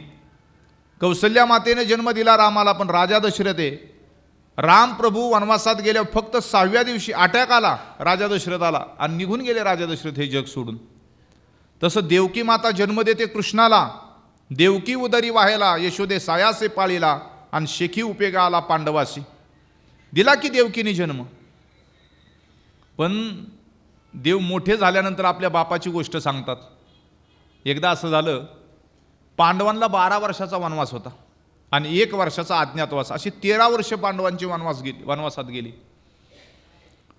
कौसल्या मातेने जन्म दिला रामाला पण राजा दशरथ आहे. राम प्रभू वनवासात गेल्यावर फक्त 6व्या दिवशी अटॅक आला राजा दशरथाला आणि निघून गेले राजा दशरथ हे जग सोडून. तसं देवकी माता जन्म देते कृष्णाला, देवकी उदरी वाहेला यशोदे सायासे पाळीला आणि शेखी उपेगा आला पांडवासी. दिला की देवकीने जन्म. पण देव मोठे झाल्यानंतर आपल्या बापाची गोष्ट सांगतात. एकदा असं झालं, पांडवांना 12 वर्षाचा वनवास होता आणि 1 वर्षाचा अज्ञातवास, अशी 13 वर्ष पांडवांची वनवासात गेली.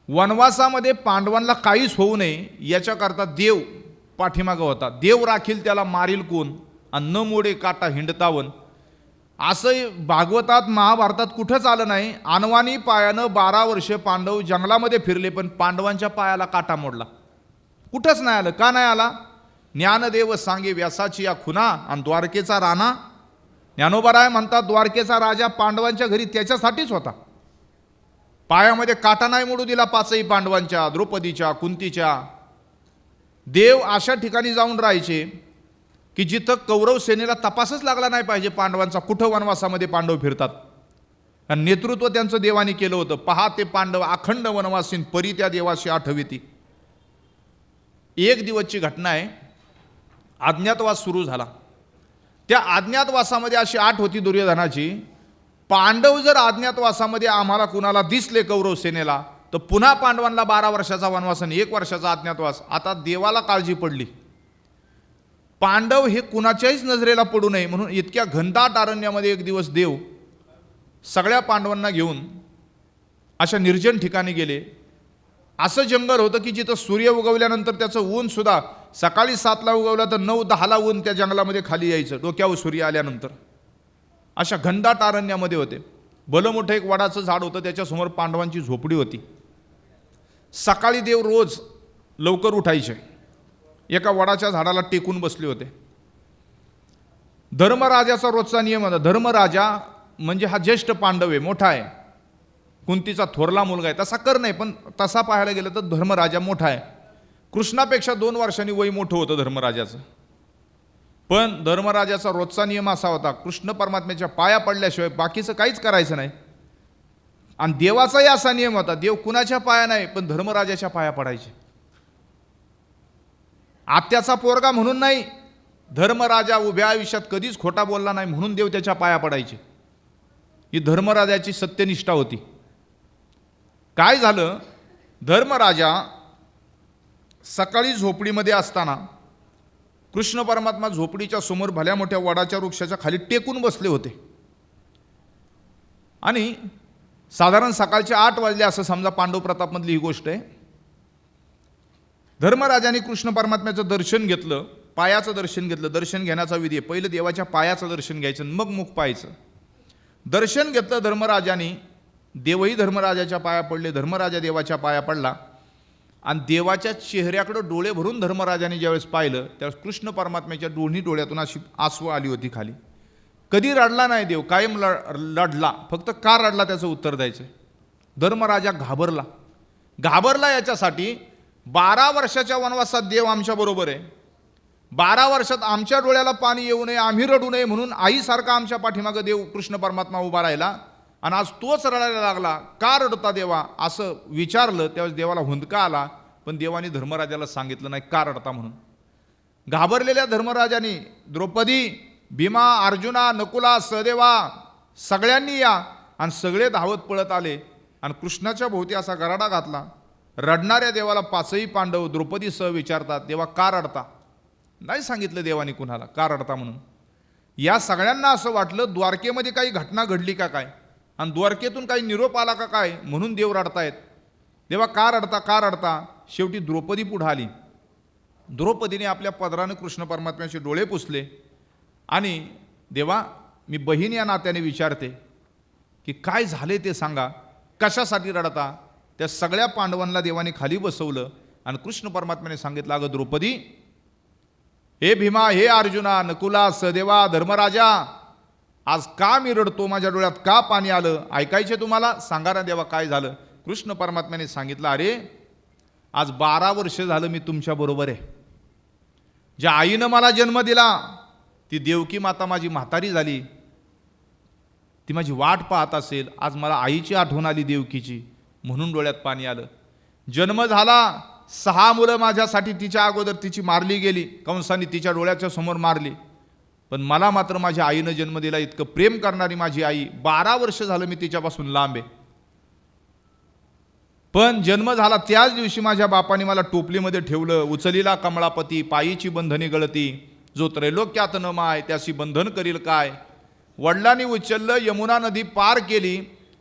वनवासामध्ये पांडवांना काहीच होऊ नये याच्याकरता देव पाठीमागं होता. देव राखील त्याला मारील कोण, आणि न मोडे काटा हिंडतावन, असं भागवतात महाभारतात कुठंच आलं नाही. अनवाणी पायानं 12 वर्ष पांडव जंगलामध्ये फिरले, पण पांडवांच्या पायाला काटा मोडला कुठंच नाही आलं. का नाही आला? ज्ञानदेव सांगे व्यासाची या खुना, आणि द्वारकेचा राणा ज्ञानोबराय म्हणतात द्वारकेचा राजा पांडवांच्या घरी त्याच्यासाठीच होता. पायामध्ये काटा नाही मोडू दिला पाचही पांडवांच्या, द्रौपदीच्या, कुंतीच्या. देव अशा ठिकाणी जाऊन राहायचे की जिथं कौरव सेनेला तपासच लागला नाही पाहिजे पांडवांचा, कुठं वनवासामध्ये पांडव फिरतात. आणि नेतृत्व त्यांचं देवाने केलं होतं. पहा ते पांडव अखंड वनवासीन, परी त्या देवाशी आठविती. एक दिवसची घटना आहे. अज्ञातवास सुरू झाला. त्या अज्ञातवासामध्ये अशी आठ होती दुर्योधनाची, पांडव जर अज्ञातवासामध्ये आम्हाला कुणाला दिसले कौरव सेनेला, तर पुन्हा पांडवांना 12 वर्षाचा वनवास आणि 1 वर्षाचा अज्ञातवास. आता देवाला काळजी पडली, पांडव हे कुणाच्याच नजरेला पडू नये म्हणून इतक्या घनदाट अरण्यामध्ये एक दिवस देव सगळ्या पांडवांना घेऊन अशा निर्जन ठिकाणी गेले. असं जंगल होतं की जिथं सूर्य उगवल्यानंतर त्याचं ऊन सुद्धा सकाळी 7ला उगवला तर 9-10ला ऊन त्या जंगलामध्ये खाली यायचं, डोक्यावर सूर्य आल्यानंतर. अशा घनदाट अरण्यामध्ये होते. भलं मोठं एक वडाचं झाड होतं, त्याच्यासमोर पांडवांची झोपडी होती. सकाळी देव रोज लवकर उठायचे, एका वडाच्या झाडाला टेकून बसले होते. धर्मराजाचा रोजचा नियम होता. धर्मराजा म्हणजे हा ज्येष्ठ पांडव आहे, मोठा आहे, कुंतीचा थोरला मुलगा आहे. तसा कर नाही, पण तसा पाहायला गेलं तर धर्मराजा मोठा आहे. कृष्णापेक्षा 2 वर्षांनी वय मोठं होतं धर्मराजाचं. पण धर्मराजाचा रोजचा नियम असा होता, कृष्ण परमात्म्याच्या पाया पडल्याशिवाय बाकीचं काहीच करायचं नाही. आणि देवाचाही असा नियम होता, देव कुणाच्या पाया नाही पण धर्मराजाच्या पाया पडायचे. आत्याचा पोरगा म्हणून नाही, धर्मराजा उभ्या आयुष्यात कधीच खोटा बोलला नाही म्हणून देव त्याच्या पाया पडायचे. ही धर्मराजाची सत्यनिष्ठा होती. काय झालं, धर्मराजा सकाळी झोपडीमध्ये असताना कृष्ण परमात्मा झोपडीच्या समोर भल्या मोठ्या वडाच्या वृक्षाच्या खाली टेकून बसले होते. आणि साधारण सकाळचे 8 वाजले असं समजा, पांडव प्रतापमधली ही गोष्ट आहे. धर्मराजाने कृष्ण परमात्म्याचं दर्शन घेतलं, पायाचं दर्शन घेतलं. दर्शन घेण्याचा विधी आहे, पहिलं देवाच्या पायाचं दर्शन घ्यायचं, मग मुख पाहायचं. दर्शन घेतलं धर्मराजाने, देवही धर्मराजाच्या पाया पडले, धर्मराजा देवाच्या पाया पडला. आणि देवाच्या चेहऱ्याकडे डोळे भरून धर्मराजाने ज्यावेळेस पाहिलं, त्यावेळेस कृष्ण परमात्म्याच्या दोन्ही डोळ्यातून अशी आसू आली होती खाली. कधी रडला नाही देव, कायम लढला. फक्त का रडला त्याचं उत्तर द्यायचं. धर्मराजा घाबरला याच्यासाठी, 12 वर्षाच्या वनवासात देव आमच्या बरोबर आहे, 12 वर्षात आमच्या डोळ्याला पाणी येऊ नये, आम्ही रडू नये म्हणून आईसारखा आमच्या पाठीमागं देव कृष्ण परमात्मा उभा राहिला. आणि आज तोच रडायला लागला. का रडता देवा असं विचारलं, त्यावेळेस देवाला हुंदका आला. पण देवाने धर्मराजाला सांगितलं नाही का रडता म्हणून. घाबरलेल्या धर्मराजाने द्रौपदी, भीमा, अर्जुना, नकुला, सहदेवा सगळ्यांनी या, आणि सगळे धावत पळत आले आणि कृष्णाच्या भोवती असा गराडा घातला. रडणाऱ्या देवाला 5ही पांडव द्रौपदीसह विचारतात, देवा का रडता. नाही सांगितलं देवाने कुणाला का रडता म्हणून. या सगळ्यांना असं वाटलं द्वारकेमध्ये काही घटना घडली का काय, आणि द्वारकेतून काही निरोप आला का काय म्हणून देव रडतायत. देवा का रडता का रडता. शेवटी द्रौपदी पुढे आली. द्रौपदीने आपल्या पदरानं कृष्ण परमात्म्याचे डोळे पुसले आणि देवा मी बहीण या नात्याने विचारते की काय झाले ते सांगा, कशासाठी रडता. त्या सगळ्या पांडवांना देवाने खाली बसवलं आणि कृष्ण परमात्म्याने सांगितलं, अगं द्रौपदी, हे भीमा, हे अर्जुना, नकुला, सहदेवा, धर्मराजा, आज का मी रडतो, माझ्या डोळ्यात का पाणी आलं, ऐकायचे तुम्हाला, सांगा ना देवा काय झालं. कृष्ण परमात्म्याने सांगितलं, अरे आज 12 वर्ष झालं मी तुमच्या बरोबर आहे. ज्या आईनं मला जन्म दिला ती देवकी माता माझी म्हातारी झाली, ती माझी वाट पाहत असेल. आज मला आईची आठवण आली देवकीची, म्हणून डोळ्यात पाणी आलं. जन्म झाला, 6 मुलं माझ्यासाठी तिच्या अगोदर तिची मारली गेली, कंसाने तिच्या डोळ्याच्या समोर मारली. पण मला मात्र माझ्या आईनं जन्म दिला. इतकं प्रेम करणारी माझी आई, 12 वर्ष झालं मी तिच्यापासून लांब आहे. पण जन्म झाला त्याच दिवशी माझ्या बापाने मला टोपलीमध्ये ठेवलं. उचलीला कमळापती, पायीची बंधनी गळती, जो त्रैलोक्यात न माय त्याशी बंधन करील काय. वडिलांनी उचललं, यमुना नदी पार केली.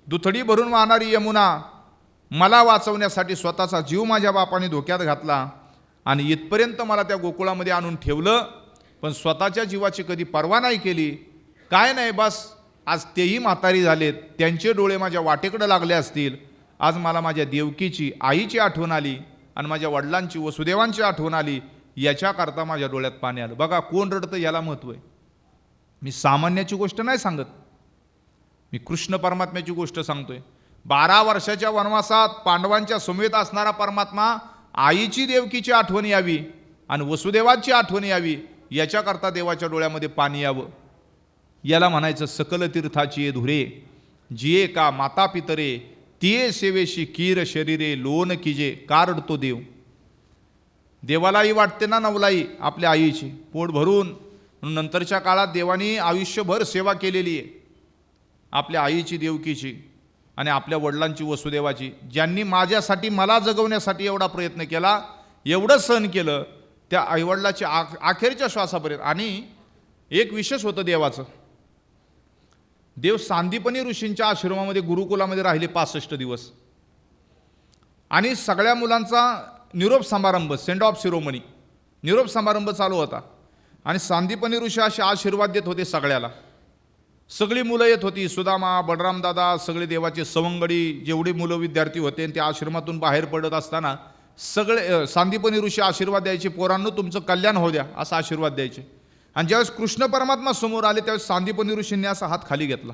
दुथडी भरून वाहणारी यमुना मला वाचवण्यासाठी स्वतःचा जीव माझ्या बापाने धोक्यात घातला आणि इथपर्यंत मला त्या गोकुळामध्ये आणून ठेवलं. पण स्वतःच्या जीवाची कधी पर्वा नाही केली. काय नाही, बस आज तेही म्हातारी झालेत, त्यांचे डोळे माझ्या वाटेकडे लागले असतील. आज मला माझ्या देवकीची, आईची आठवण आली आणि माझ्या वडिलांची, वसुदेवांची आठवण आली. याच्याकरता माझ्या डोळ्यात पाणी आलं. बघा कोण रडतं याला महत्त्व आहे. मी सामान्याची गोष्ट नाही सांगत, मी कृष्ण परमात्म्याची गोष्ट सांगतोय. 12 वर्षाच्या वनवासात पांडवांच्या समेत असणारा परमात्मा आईची, देवकीची आठवण यावी आणि वसुदेवाची आठवण यावी, याच्याकरता देवाच्या डोळ्यामध्ये पाणी यावं. याला म्हणायचं सकल तीर्थाची ये धुरे, जिये का माता पितरे, तिये सेवेशी कीर शरीरे लोन किजे. का रडतो देव? देवालाही वाटते ना नवलाई आपल्या आईची, पोट भरून. नंतरच्या काळात देवानी आयुष्यभर सेवा केलेली आहे आपल्या आईची, देवकीची आणि आपल्या वडिलांची, वसुदेवाची. ज्यांनी माझ्यासाठी, मला जगवण्यासाठी एवढा प्रयत्न केला, एवढं सहन केलं, त्या आईवडिलाची अखेरच्या श्वासापर्यंत. आणि एक विशेष होतं देवाचं. देव सांदीपनी ऋषींच्या आश्रमामध्ये, गुरुकुलामध्ये राहिले 65 दिवस आणि सगळ्या मुलांचा निरोप समारंभ, सेंड ऑफ सिरोमनी, निरोप समारंभ चालू होता. आणि सांदीपनी ऋषी असे आशीर्वाद देत होते सगळ्याला. सगळी मुलं येत होती, सुदामा, बलरामदादा, सगळे देवाचे सवंगडी, जेवढे मुलं विद्यार्थी होते त्या आश्रमातून बाहेर पडत असताना सगळे सांदीपनी ऋषी आशीर्वाद द्यायचे, पोरांनो तुमचं कल्याण होऊ द्या, असा आशीर्वाद द्यायचे. आणि ज्यावेळेस कृष्ण परमात्मा समोर आले त्यावेळेस सांदीपनी ऋषींनी असा हात खाली घेतला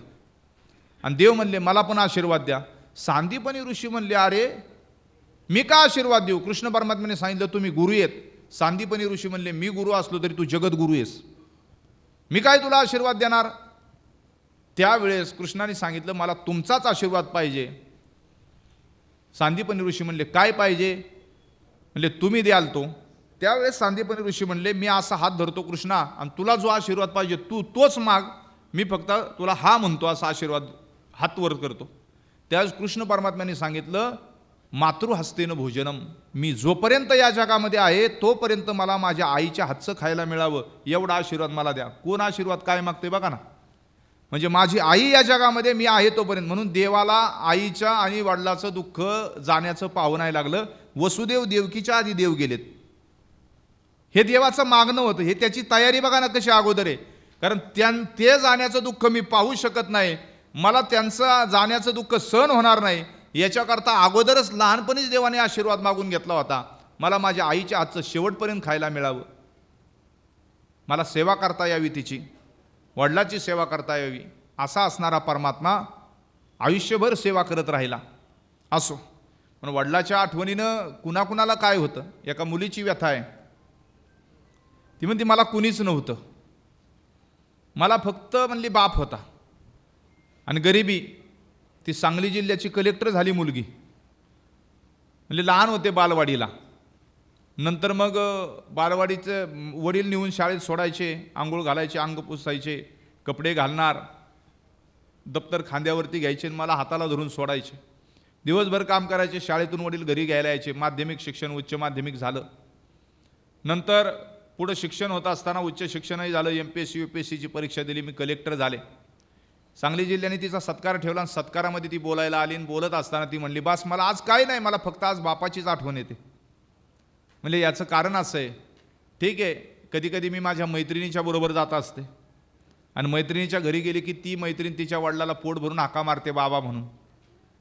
आणि देव म्हणले मला पण आशीर्वाद द्या. सांदीपनी ऋषी म्हणले अरे मी का आशीर्वाद देऊ? कृष्ण परमात्म्याने सांगितलं तुम्ही गुरु आहेत. सांदीपनी ऋषी म्हणले मी गुरु असलो तरी तू जगद्गुरु आहेस, मी काय तुला आशीर्वाद देणार? त्यावेळेस कृष्णाने सांगितलं मला तुमचाच आशीर्वाद पाहिजे. सांदीपनी ऋषी म्हणले काय पाहिजे? म्हणले तुम्ही द्याल तो. त्यावेळेस सांदीपनी ऋषी म्हणले मी असा हात धरतो कृष्णा आणि तुला जो आशीर्वाद पाहिजे तू तोच माग, मी फक्त तुला हा म्हणतो असा आशीर्वाद हात वर करतो. त्यावेळेस कृष्ण परमात्म्याने सांगितलं मातृहस्तेनं भोजनम, मी जोपर्यंत या जगामध्ये आहे तोपर्यंत मला माझ्या आईच्या हातचं खायला मिळावं एवढा आशीर्वाद मला द्या. कोण आशीर्वाद काय मागते बघा ना, म्हणजे माझी आई या जगामध्ये मी आहे तोपर्यंत. म्हणून देवाला आईच्या आणि वडिलाचं दुःख जाण्याचं पाहू नाही लागलं. वसुदेव देवकीच्या आधी देव गेलेत, हे देवाचं मागणं होतं. हे त्याची तयारी बघा ना कशी अगोदर आहे. कारण ते जाण्याचं दुःख मी पाहू शकत नाही, मला त्यांचं जाण्याचं दुःख सहन होणार नाही, याच्याकरता अगोदरच लहानपणीच देवाने आशीर्वाद मागून घेतला होता मला माझ्या आईच्या हातचं शेवटपर्यंत खायला मिळावं, मला सेवा करता यावी, तिची वडिलाची सेवा करता यावी. असा असणारा परमात्मा आयुष्यभर सेवा करत राहिला. असो, पण वडिलाच्या आठवणीनं कुणाकुणाला काय होतं. एका मुलीची व्यथा आहे, ती म्हणते मला कुणीच नव्हतं, मला फक्त म्हणली बाप होता आणि गरिबी. ती सांगली जिल्ह्याची कलेक्टर झाली मुलगी. म्हणजे लहान होते बालवाडीला. नंतर मग बालवाडीचं वडील नेऊन शाळेत सोडायचे, आंघोळ घालायचे, अंग पुसायचे, कपडे घालणार, दप्तर खांद्यावरती घ्यायचे आणि मला हाताला धरून सोडायचे. दिवसभर काम करायचे, शाळेतून वडील घरी घ्यायला यायचे. माध्यमिक शिक्षण, उच्च माध्यमिक झालं. नंतर पुढं शिक्षण होत असताना उच्च शिक्षणही झालं, MPSC UPSCची परीक्षा दिली, मी कलेक्टर झाले. सांगली जिल्ह्याने तिचा सत्कार ठेवला आणि सत्कारामध्ये ती बोलायला आली आणि बोलत असताना ती म्हणली बास मला आज काय नाही, मला फक्त आज बापाचीच आठवण येते. म्हणजे याचं कारण असं आहे, ठीक आहे कधी कधी मी माझ्या मैत्रिणीच्या बरोबर जात असते आणि मैत्रिणीच्या घरी गेली की ती मैत्रीण तिच्या वडिलाला पोट भरून हाका मारते बाबा म्हणून,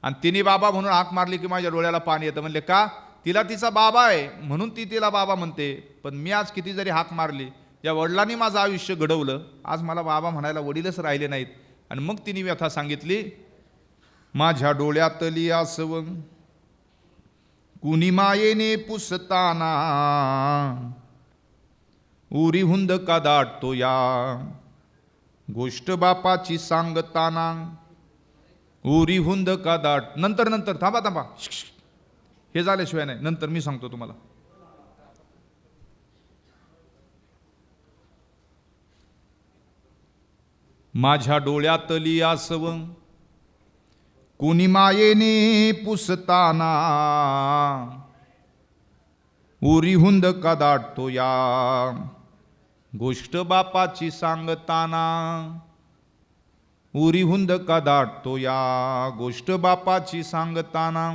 आणि तिने बाबा म्हणून हाक मारली की माझ्या डोळ्याला पाणी येतं. म्हणले का? तिला तिचा बाबा आहे म्हणून ती तिला बाबा म्हणते, पण मी आज किती जरी हाक मारली, या वडिलांनी माझं आयुष्य घडवलं, आज मला बाबा म्हणायला वडीलच राहिले नाहीत. आणि मग तिने व्यथा सांगितली, माझ्या डोळ्यातली आसव कुणी मायेने पुसताना, उरी हुंद का दाटतो या गोष्ट बापाची सांगताना, उरी हुंद का दाट. नंतर थांबा थांबा, हे झाल्याशिवाय नाही, नंतर मी सांगतो तुम्हाला. माझ्या डोळ्यातली आसव कुणी मायेने पुसताना उरी हुंद का दाटतो या गोष्ट बापाची सांगताना उरी हुंद का दाटतो या गोष्ट बापाची सांगताना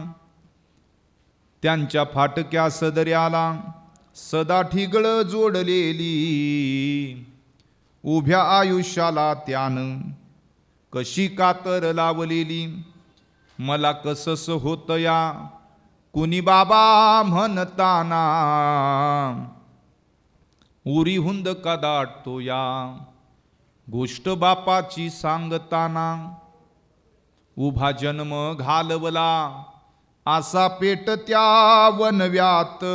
त्यांच्या फाटक्या सदऱ्याला सदा ठिगळ जोडलेली उभ्या आयुष्याला त्यानं कशी कातर लावलेली मला कसस होत या कुणी बाबा म्हणताना उरी हुंद का दाटतो या गोष्ट बापाची सांगताना उभा जन्म घालवला आसा पेट त्या वनव्यात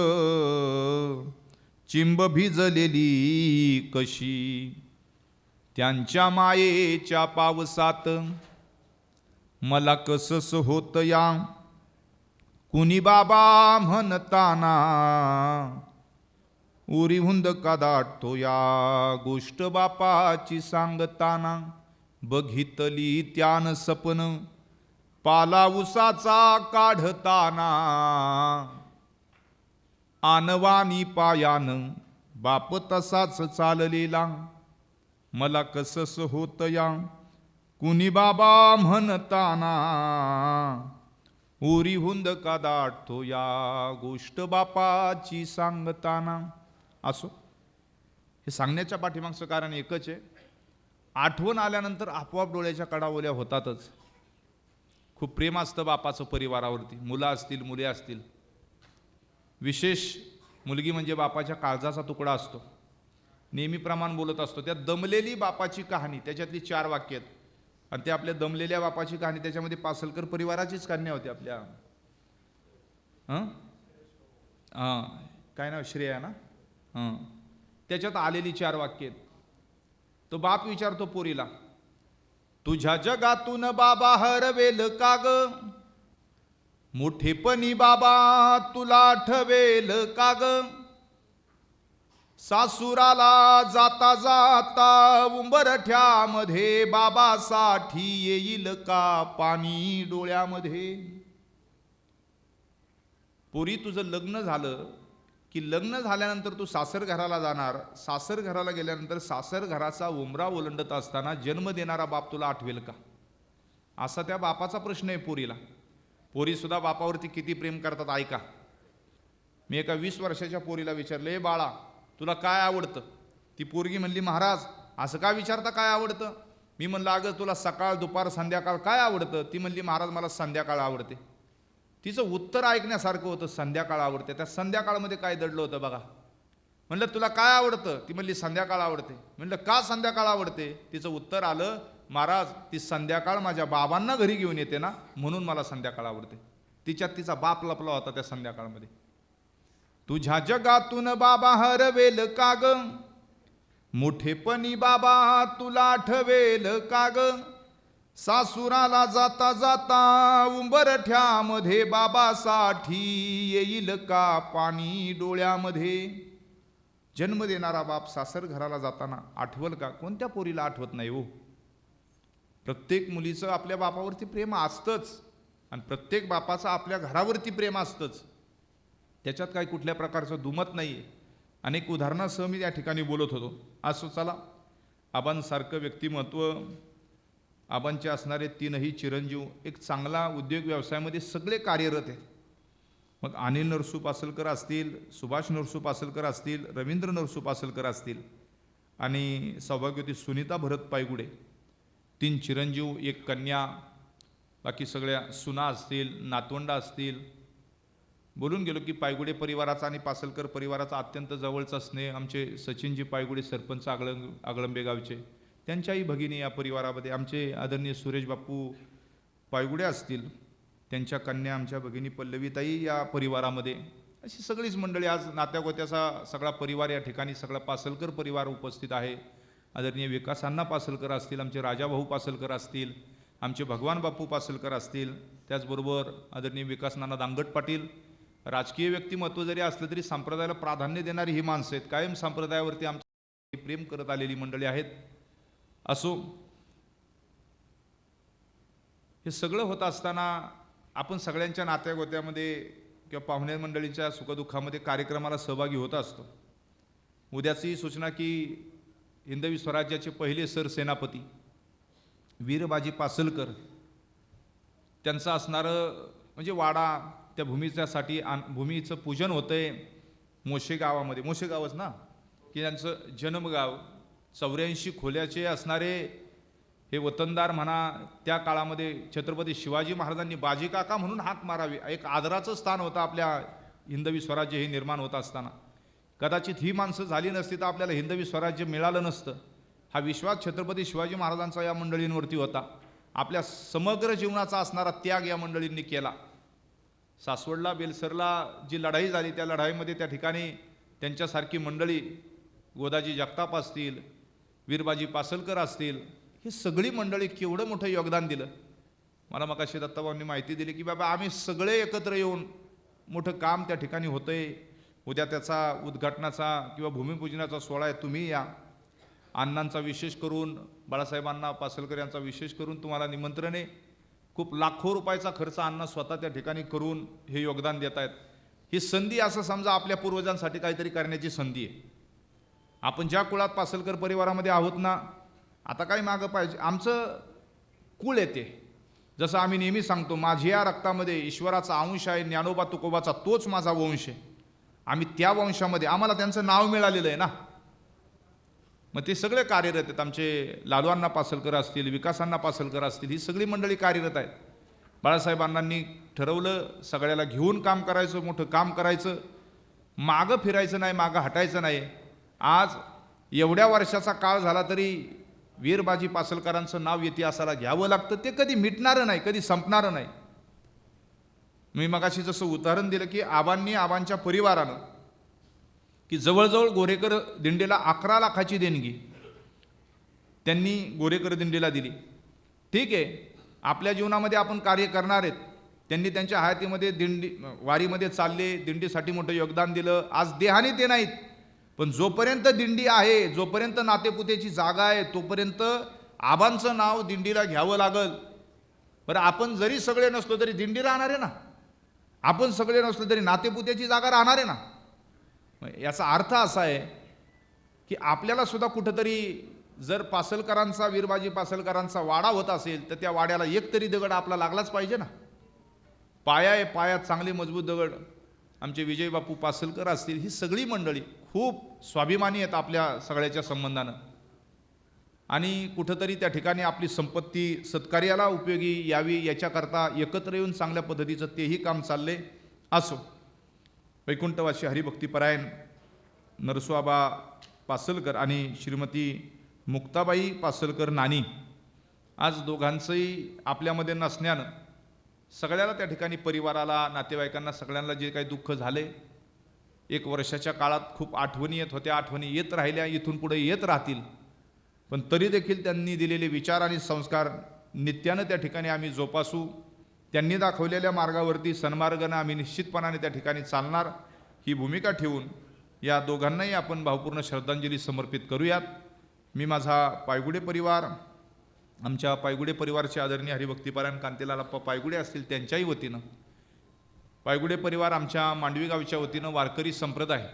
चिंब भिजलेली कशी त्यांच्या मायेच्या पावसात मला कसस होत या कुणी बाबा म्हणताना उरी हुंद का दाटतो या गोष्ट बापाची सांगताना बघितली त्यान सपन पाला उसाचा काढताना आनवानी पायानं बाप तसाच चाललेला मला कसस होत या कुणी बाबा म्हणताना उरी हुंद का दाटतो या गोष्ट बापाची सांगताना. असो, हे सांगण्याच्या पाठीमागचं कारण एकच आहे, आठवण आल्यानंतर आपोआप डोळ्याच्या कडा ओल्या होतातच. खूप प्रेम असतं बापाचं परिवारावरती, मुलं असतील मुले असतील. विशेष मुलगी म्हणजे बापाच्या काळजाचा तुकडा असतो. नेहमीप्रमाणे बोलत असतो. त्या दमलेली बापाची कहाणी, त्याच्यातली 4 वाक्य आहेत आणि ते आपल्या दमलेल्या बापाची कहाणी, त्याच्यामध्ये पासलकर परिवाराचीच कन्या होती आपल्या. काय नाव, श्रेया ना. त्याच्यात आलेली 4 वाक्य आहेत. तो बाप विचारतो पोरीला, तुझ्या जगातून बाबा हरवेल का ग, मोठेपणी बाबा तुला आठवेल का ग, सासुराला जाता जाता उंबरठ्यामध्ये बाबासाठी येईल का पाणी डोळ्यामध्ये. पोरी, तुझं लग्न झालं की लग्न झाल्यानंतर तू सासर घराला जाणार. सासर घराला गेल्यानंतर सासर घराचा उंबरा ओलांडत असताना जन्म देणारा बाप तुला आठवेल का, असा त्या बापाचा प्रश्न आहे पोरीला. पोरी सुद्धा बापावरती किती प्रेम करतात ऐका. मी एका 20 वर्षाच्या पोरीला विचारले, बाळा तुला काय आवडतं. ती पोरगी म्हणली, महाराज असं का विचारता काय आवडतं. मी म्हणलं, अगं तुला सकाळ दुपार संध्याकाळ काय आवडतं. ती म्हणली, महाराज मला संध्याकाळ आवडते. तिचं उत्तर ऐकण्यासारखं होतं, संध्याकाळ आवडते. त्या संध्याकाळमध्ये काय दडलं होतं बघा. म्हणलं तुला काय आवडतं. ती म्हणली संध्याकाळ आवडते. म्हणलं का संध्याकाळ आवडते. तिचं उत्तर आलं, महाराज ती संध्याकाळ माझ्या बाबांना घरी घेऊन येते ना, म्हणून मला संध्याकाळ आवडते. तिच्यात तिचा बाप लपला होता त्या संध्याकाळमध्ये. तुझ्या जगातून बाबा हरवेल का ग, मोठेपणी बाबा तुला आठवेल का ग, सासुराला जाता जाता उंबरठ्यामध्ये बाबासाठी येईल का पाणी डोळ्यामध्ये. जन्म देणारा बाप सासर घराला जाताना आठवल का. कोणत्या पोरीला आठवत नाही हो. प्रत्येक मुलीचं आपल्या बापावरती प्रेम असतंच आणि प्रत्येक बापाचं आपल्या घरावरती प्रेम असतंच. त्याच्यात काही कुठल्या प्रकारचं दुमत नाही आहे. अनेक उदाहरणासह मी या ठिकाणी बोलत होतो. असं चला, आबांसारखं व्यक्तिमत्व, आबांचे असणारे 3ही चिरंजीव, एक चांगला उद्योग व्यवसायामध्ये सगळे कार्यरत आहे. मग अनिल नरसू पासलकर असतील, सुभाष नरसू पासलकर असतील, रवींद्र नरसू पासलकर असतील आणि सौभाग्यवती सुनीता भरत पायगुडे, 3 चिरंजीव, 1 कन्या, बाकी सगळ्या सुना असतील, नातवंडा असतील. बोलून गेलो की पायगुडे परिवाराचा आणि पासलकर परिवाराचा अत्यंत जवळचा स्नेह. आमचे सचिनजी पायगुडे सरपंच आगळंबे गावचे, त्यांच्याही भगिनी या परिवारामध्ये. आमचे आदरणीय सुरेश बापू पायगुडे असतील, त्यांच्या कन्या आमच्या भगिनी पल्लवीताई या परिवारामध्ये. अशी सगळीच मंडळी, आज नात्यागोत्याचा सगळा परिवार या ठिकाणी, सगळा पासलकर परिवार उपस्थित आहे. आदरणीय विकास अण्णा पासलकर असतील, आमचे राजाभाऊ पासलकर असतील, आमचे भगवान बापू पासलकर असतील, त्याचबरोबर आदरणीय विकास नाना दांगट पाटील. राजकीय व्यक्तिमत्व जरी असलं तरी संप्रदायाला प्राधान्य देणारी ही माणसं आहेत. कायम संप्रदायावरती आमचे प्रेम करत आलेली मंडळी आहेत. असो, हे सगळं होत असताना आपण सगळ्यांच्या नात्यागोत्यामध्ये किंवा पाहुणे मंडळींच्या सुखदुःखामध्ये कार्यक्रमाला सहभागी होत असतो. उद्याची सूचना की हिंदवी स्वराज्याचे पहिले सरसेनापती वीरबाजी पासलकर त्यांचं असणारं म्हणजे वाडा त्या भूमीच्यासाठी भूमीचं पूजन होतंय मोशे गावामध्ये. मोशे गावच ना की त्यांचं जन्मगाव 84 खोल्याचे असणारे हे वतनदार म्हणा. त्या काळामध्ये छत्रपती शिवाजी महाराजांनी बाजी काका म्हणून हाक मारावी, एक आदराचं स्थान होतं आपल्या हिंदवी स्वराज्य हे निर्माण होत असताना. कदाचित ही माणसं झाली नसती तर आपल्याला हिंदवी स्वराज्य मिळालं नसतं. हा विश्वास छत्रपती शिवाजी महाराजांचा या मंडळींवरती होता. आपल्या समग्र जीवनाचा असणारा त्याग या मंडळींनी केला. सासवडला बेलसरला जी लढाई झाली त्या लढाईमध्ये त्या ठिकाणी त्यांच्यासारखी मंडळी गोदाजी जगताप असतील, वीरबाजी पासलकर असतील, ही सगळी मंडळी केवढं मोठं योगदान दिलं. मला मगाशी दत्ताभाऊंनी माहिती दिली की बाबा आम्ही सगळे एकत्र येऊन मोठं काम त्या ठिकाणी होतंय. उद्या त्याचा उद्घाटनाचा किंवा भूमिपूजनाचा सोहळा आहे, तुम्ही या. अण्णांचा विशेष करून बाळासाहेबांना पासलकर यांचा विशेष करून तुम्हाला निमंत्रण आहे. खूप लाखो रुपयाचा खर्च अण्णा स्वतः त्या ठिकाणी करून हे योगदान देत आहेत. ही संधी असं समजा आपल्या पूर्वजांसाठी काहीतरी करण्याची संधी आहे. आपण ज्या कुळात पासलकर परिवारामध्ये आहोत ना, आता काही मागं पाहिजे, आमचं कुळ येते. जसं आम्ही नेहमी सांगतो माझी या रक्तामध्ये ईश्वराचा अंश आहे, ज्ञानोबा तुकोबाचा तोच माझा वंश आहे. आम्ही त्या वंशामध्ये, आम्हाला त्यांचं नाव मिळालेलं आहे ना. मग ते सगळे कार्यरत आहेत. आमचे लालूअण्णा पासलकर असतील, विकासांना पासलकर असतील, ही सगळी मंडळी कार्यरत आहेत. बाळासाहेबांनी ठरवलं सगळ्याला घेऊन काम करायचं, मोठं काम करायचं, मागं फिरायचं नाही, मागं हटायचं नाही. आज एवढ्या वर्षाचा काळ झाला तरी वीरबाजी पासलकरांचं नाव इतिहासाला घ्यावं लागतं. ते कधी मिटणारं नाही, कधी संपणारं नाही. मी मगाशी जसं उदाहरण दिलं की आबांच्या परिवारानं की जवळजवळ गोरेकर दिंडीला 11 लाखाची देणगी त्यांनी गोरेकर दिंडीला दिली. ठीक आहे, आपल्या जीवनामध्ये आपण कार्य करणार आहेत. त्यांनी त्यांच्या हयातीमध्ये दिंडी वारीमध्ये चालले, दिंडीसाठी मोठं योगदान दिलं. आज देहाने ते नाहीत, पण जोपर्यंत दिंडी आहे, जोपर्यंत नातेपुतेची जागा आहे, तोपर्यंत आबांचं नाव दिंडीला घ्यावं लागल. बरं, आपण जरी सगळे नसलो तरी दिंडी राहणार आहे ना. आपण सगळे नसलो तरी नातेपुतेची जागा राहणार आहे ना. याचा अर्थ असा आहे की आपल्याला सुद्धा कुठंतरी जर पासलकरांचा, वीरबाजी पासलकरांचा वाडा होत असेल तर त्या वाड्याला एक तरी दगड आपला लागलाच पाहिजे ना. पाया आहे, पायात चांगले मजबूत दगड. आमचे विजय बापू पासलकर असतील, ही सगळी मंडळी खूप स्वाभिमानी आहेत आपल्या सगळ्याच्या संबंधानं. आणि कुठंतरी त्या ठिकाणी आपली संपत्ती सत्कार्याला उपयोगी यावी याच्याकरता एकत्र येऊन चांगल्या पद्धतीचं तेही काम चालले. असो, वैकुंठवासी हरिभक्तीपरायण नरसोबा पासलकर आणि श्रीमती मुक्ताबाई पासलकर नानी आज दोघांचंही आपल्यामध्ये नसण्यानं सगळ्याला त्या ठिकाणी परिवाराला, नातेवाईकांना, सगळ्यांना जे काही दुःख झाले, 1 वर्षाच्या काळात खूप आठवणी येत होत्या, आठवणी येत राहिल्या, इथून पुढे येत राहतील. पण तरी देखील त्यांनी दिलेले विचार आणि संस्कार नित्यानं त्या ठिकाणी आम्ही जोपासू. त्यांनी दाखवलेल्या मार्गावरती सन्मार्गानं आम्ही निश्चितपणाने त्या ठिकाणी चालणार, ही भूमिका ठेवून या दोघांनाही आपण भावपूर्ण श्रद्धांजली समर्पित करूयात. मी माझा पायगुडे परिवार, आमच्या पायगुडे परिवारचे आदरणीय हरिभक्तीपरायण कांतीलाल अप्पा पायगुडे असतील त्यांच्याही वतीनं, पायगुडे परिवार आमच्या मांडवी गावच्या वतीनं, वारकरी संप्रदाय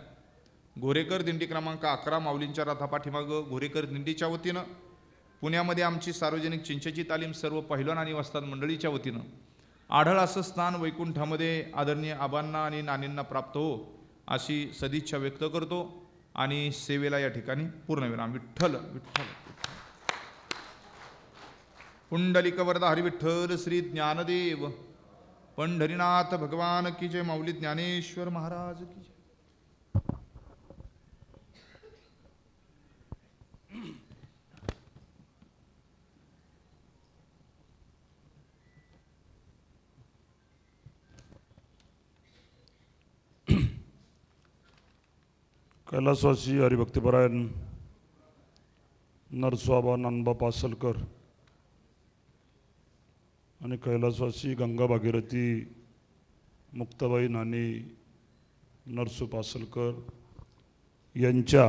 गोरेकर दिंडी क्रमांक 11 माऊलींच्या रथापाठीमागं गोरेकर दिंडीच्या वतीनं, पुण्यामध्ये आमची सार्वजनिक चिंचेची तालीम सर्व पहिलवान आणि वस्ताद मंडळीच्या वतीनं, आढळ असं स्थान वैकुंठामध्ये आदरणीय आबांना आणि नानींना प्राप्त हो अशी सदिच्छा व्यक्त करतो आणि सेवेला या ठिकाणी पूर्णविराम. विठ्ठल विठ्ठल. पुंडलिक वरदा हरी विठ्ठल श्री ज्ञानदेव पंढरीनाथ भगवान की जय. माऊली ज्ञानेश्वर महाराज की जय. कैलासवासी हरिभक्तीपरायण नरसोबा नानबा पासलकर आणि कैलासवासी गंगा भागीरथी मुक्ताबाई नानी नरसू पासलकर यांच्या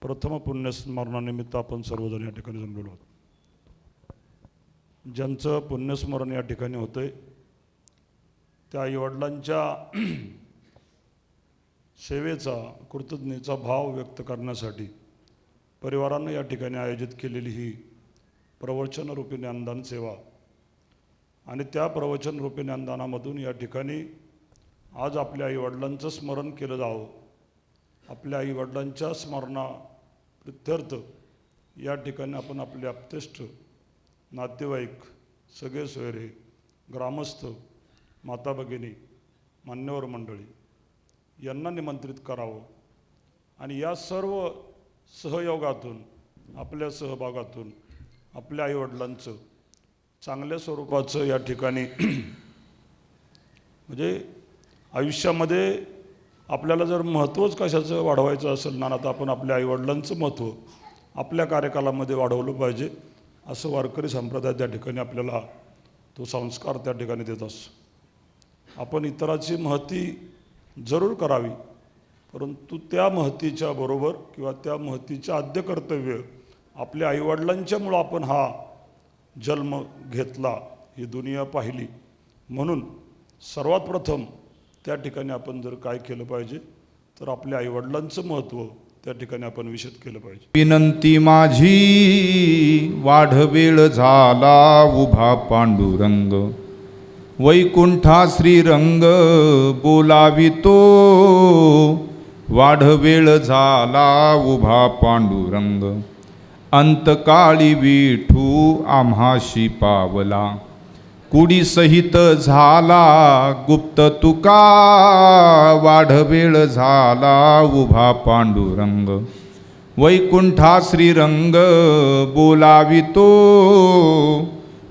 प्रथम पुण्यस्मरणानिमित्त आपण सर्वजण या ठिकाणी जमलेलो आहोत. ज्यांचं पुण्यस्मरण या ठिकाणी होतं आहे त्या आईवडिलांच्या सेवेचा कृतज्ञतेचा भाव व्यक्त करण्यासाठी परिवारानं या ठिकाणी आयोजित केलेली ही प्रवचनरूपी ज्ञानदान सेवा आणि त्या प्रवचनरूपी ज्ञानदानामधून या ठिकाणी आज आपल्या आईवडिलांचं स्मरण केलं जावं. आपल्या आईवडिलांच्या स्मरणाप्रित्यर्थ या ठिकाणी आपण आपले आप्तेष्ट, नातेवाईक, सगळे सोयरे, ग्रामस्थ, माता भगिनी, मान्यवर मंडळी यांना निमंत्रित करावं आणि या सर्व सहयोगातून, आपल्या सहभागातून आपल्या आईवडिलांचं चांगल्या स्वरूपाचं या ठिकाणी म्हणजे आयुष्यामध्ये आपल्याला जर महत्त्वच कशाचं वाढवायचं असेल ना, तर आपण आपल्या आईवडिलांचं महत्त्व आपल्या कार्यकालामध्ये वाढवलं पाहिजे असं वारकरी संप्रदाय त्या ठिकाणी आपल्याला तो संस्कार त्या ठिकाणी देत असतो. आपण इतराची महती जरूर करावी, परंतु त्या महतीच्या बरोबर किंवा त्या महतीच्या आद्य कर्तव्य आपल्या आईवडिलांच्यामुळं आपण हा जन्म घेतला, ही दुनिया पाहिली. म्हणून सर्वात प्रथम त्या ठिकाणी आपण जर काय केलं पाहिजे तर आपल्या आईवडिलांचं महत्त्व त्या ठिकाणी आपण विशद केलं पाहिजे. विनंती माझी वाढवेळ झाला उभा पांडुरंग, वैकुंठा श्रीरंग बोलावितो. वाढवेळ झाला उभा पांडुरंग, अंतकाळी विठू आम्हाशी पावला. कुडी सहित झाला गुप्त तुका, वाढवेळ झाला उभा पांडुरंग, वैकुंठा श्रीरंग बोलावितो.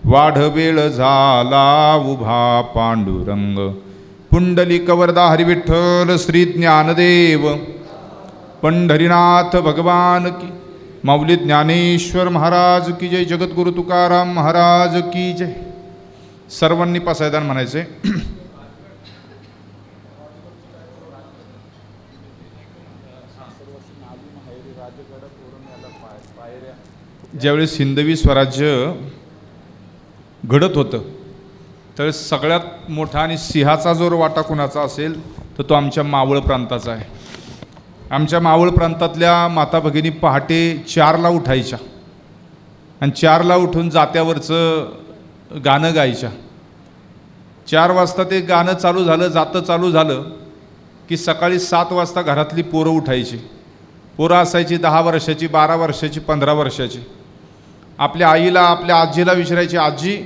वाढवेळ झाला उभा पांडुरंग. पुंडलिक वरदा हरी विठ्ठल श्री ज्ञानदेव पंढरीनाथ भगवान की, माऊली ज्ञानेश्वर महाराज की जय, जगद्गुरु तुकाराम महाराज की जय. सर्वांनी पासायदान म्हणायचे. ज्यावेळेस हिंदवी स्वराज्य घडत होतं त्यावेळेस सगळ्यात मोठा आणि सिंहाचा जोर वाटा कुणाचा असेल तर तो आमच्या मावळ प्रांताचा आहे. आमच्या मावळ प्रांतातल्या माता भगिनी पहाटे 4ला उठायच्या आणि 4ला उठून जात्यावरचं गाणं गायच्या. 4 वाजता ते गाणं चालू झालं, जातं चालू झालं की सकाळी 7 वाजता घरातली पोरं उठायची. पोरं असायची 10 वर्षाची, 12 वर्षाची, 15 वर्षाची. आपल्या आईला, आपल्या आजीला विचारायची, आजी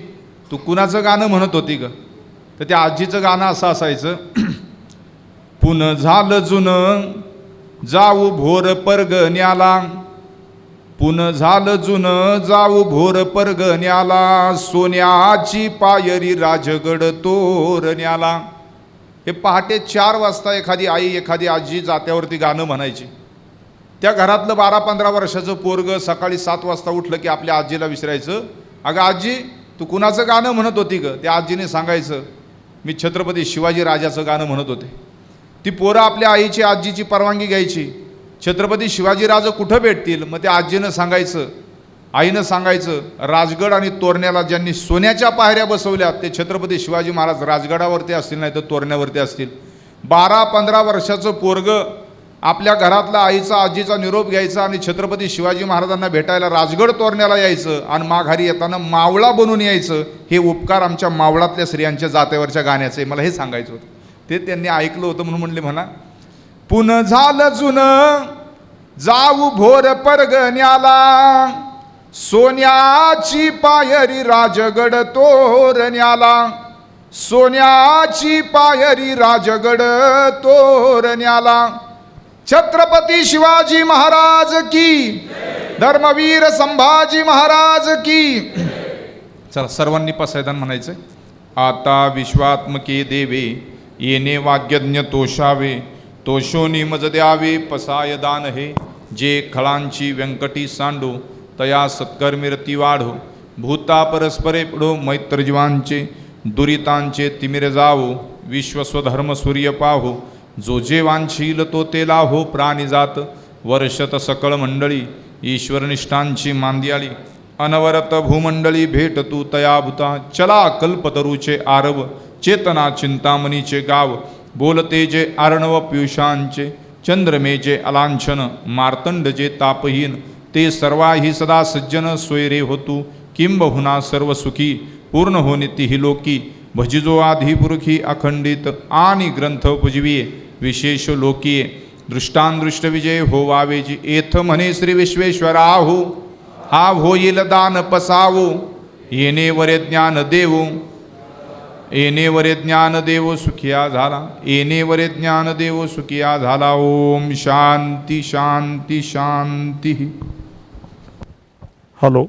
तू कुणाचं गाणं म्हणत होती ग? तर त्या आजीचं गाणं असं असायचं, पुन झालं जुनं जाऊ भोर परगण्याला, पुन झालं जुनं जाऊ भोर परगण्याला, सोन्याची पायरी राजगड तोरण्याला. हे पहाटे 4 वाजता एखादी आई, एखादी आजी जात्यावरती गाणं म्हणायची. त्या घरातलं 12-15 वर्षाचं पोरगं सकाळी 7 वाजता उठलं की आपल्या आजीला विचारायचं, अगं आजी तू कुणाचं गाणं म्हणत होती ग? त्या आजीने सांगायचं, मी छत्रपती शिवाजी राजाचं गाणं म्हणत होते. ती पोरं आपल्या आईची, आजीची परवानगी घ्यायची, छत्रपती शिवाजीराजे कुठं भेटतील? मग त्या आजीनं सांगायचं, आईनं सांगायचं, राजगड आणि तोरण्याला ज्यांनी सोन्याच्या पायऱ्या बसवल्या ते छत्रपती शिवाजी महाराज राजगडावरती असतील, नाही तर तोरण्यावरती असतील. 12-15 वर्षाचं पोरगं आपल्या घरातला आईचा, आजीचा निरोप घ्यायचा आणि छत्रपती शिवाजी महाराजांना भेटायला राजगड तोरण्याला यायचं आणि माघारी येताना मावळा बनून यायचं. हे उपकार आमच्या मावळातल्या स्त्रियांच्या जात्यावरच्या गाण्याचे मला हे सांगायचं होतं. ते त्यांनी ऐकलं होतं म्हणून म्हणले म्हणा, पुन झालं जुनं जाऊ भोर परगण्याला, सोन्याची पायरी राजगड तोरण्याला, सोन्याची पायरी राजगड तोरण्याला. छत्रपती शिवाजी महाराज की, धर्मवीर संभाजी महाराज की. चला सर्वांनी पसायदान म्हणायचं. आता विश्वात्मके देवे येणे वाग्यज्ञ तोषावे, तोषोनी मज द्यावे पसाय दान हे. जे खळांची व्यंकटी सांडो तया सत्कर्मिरती वाढो, भूता परस्परे पडो मैत्र जीवांचे, दुरितांचे तिमिर जावो, विश्वस्वधर्म सूर्य पाहो. जो जे वांछील तो ते लाहो प्राणी जात, वर्षत सकळ मंडळी ईश्वरनिष्ठांची मांदियाळी. अनवरत भूमंडळी भेटतू तयाभूता चला कल्पतरूचे आरव चेतना चिंतामणीचे गाव बोलते जे अर्णव पियुषांचे चंद्रमेचे अलांछन मार्तंडजे तापहीन ते सर्वाही सदा सज्जन सोयरे होतू किंबहुना सर्व सुखी पूर्ण हो निती लोकी भजिजो आधी पुरखी अखंडित आणि ग्रंथ पुजविये विशेष लोकीये दृष्टांदृष्ट विजय होवावेजी एथ म्हणे श्री विश्वेश्वराहू हा होईल दान पसावो येणेवरे ज्ञान देवो येणेवरे ज्ञान देव सुखिया झाला येणेवरे ज्ञान देव सुखिया झाला. ओम शांती शांती शांती. हॅलो.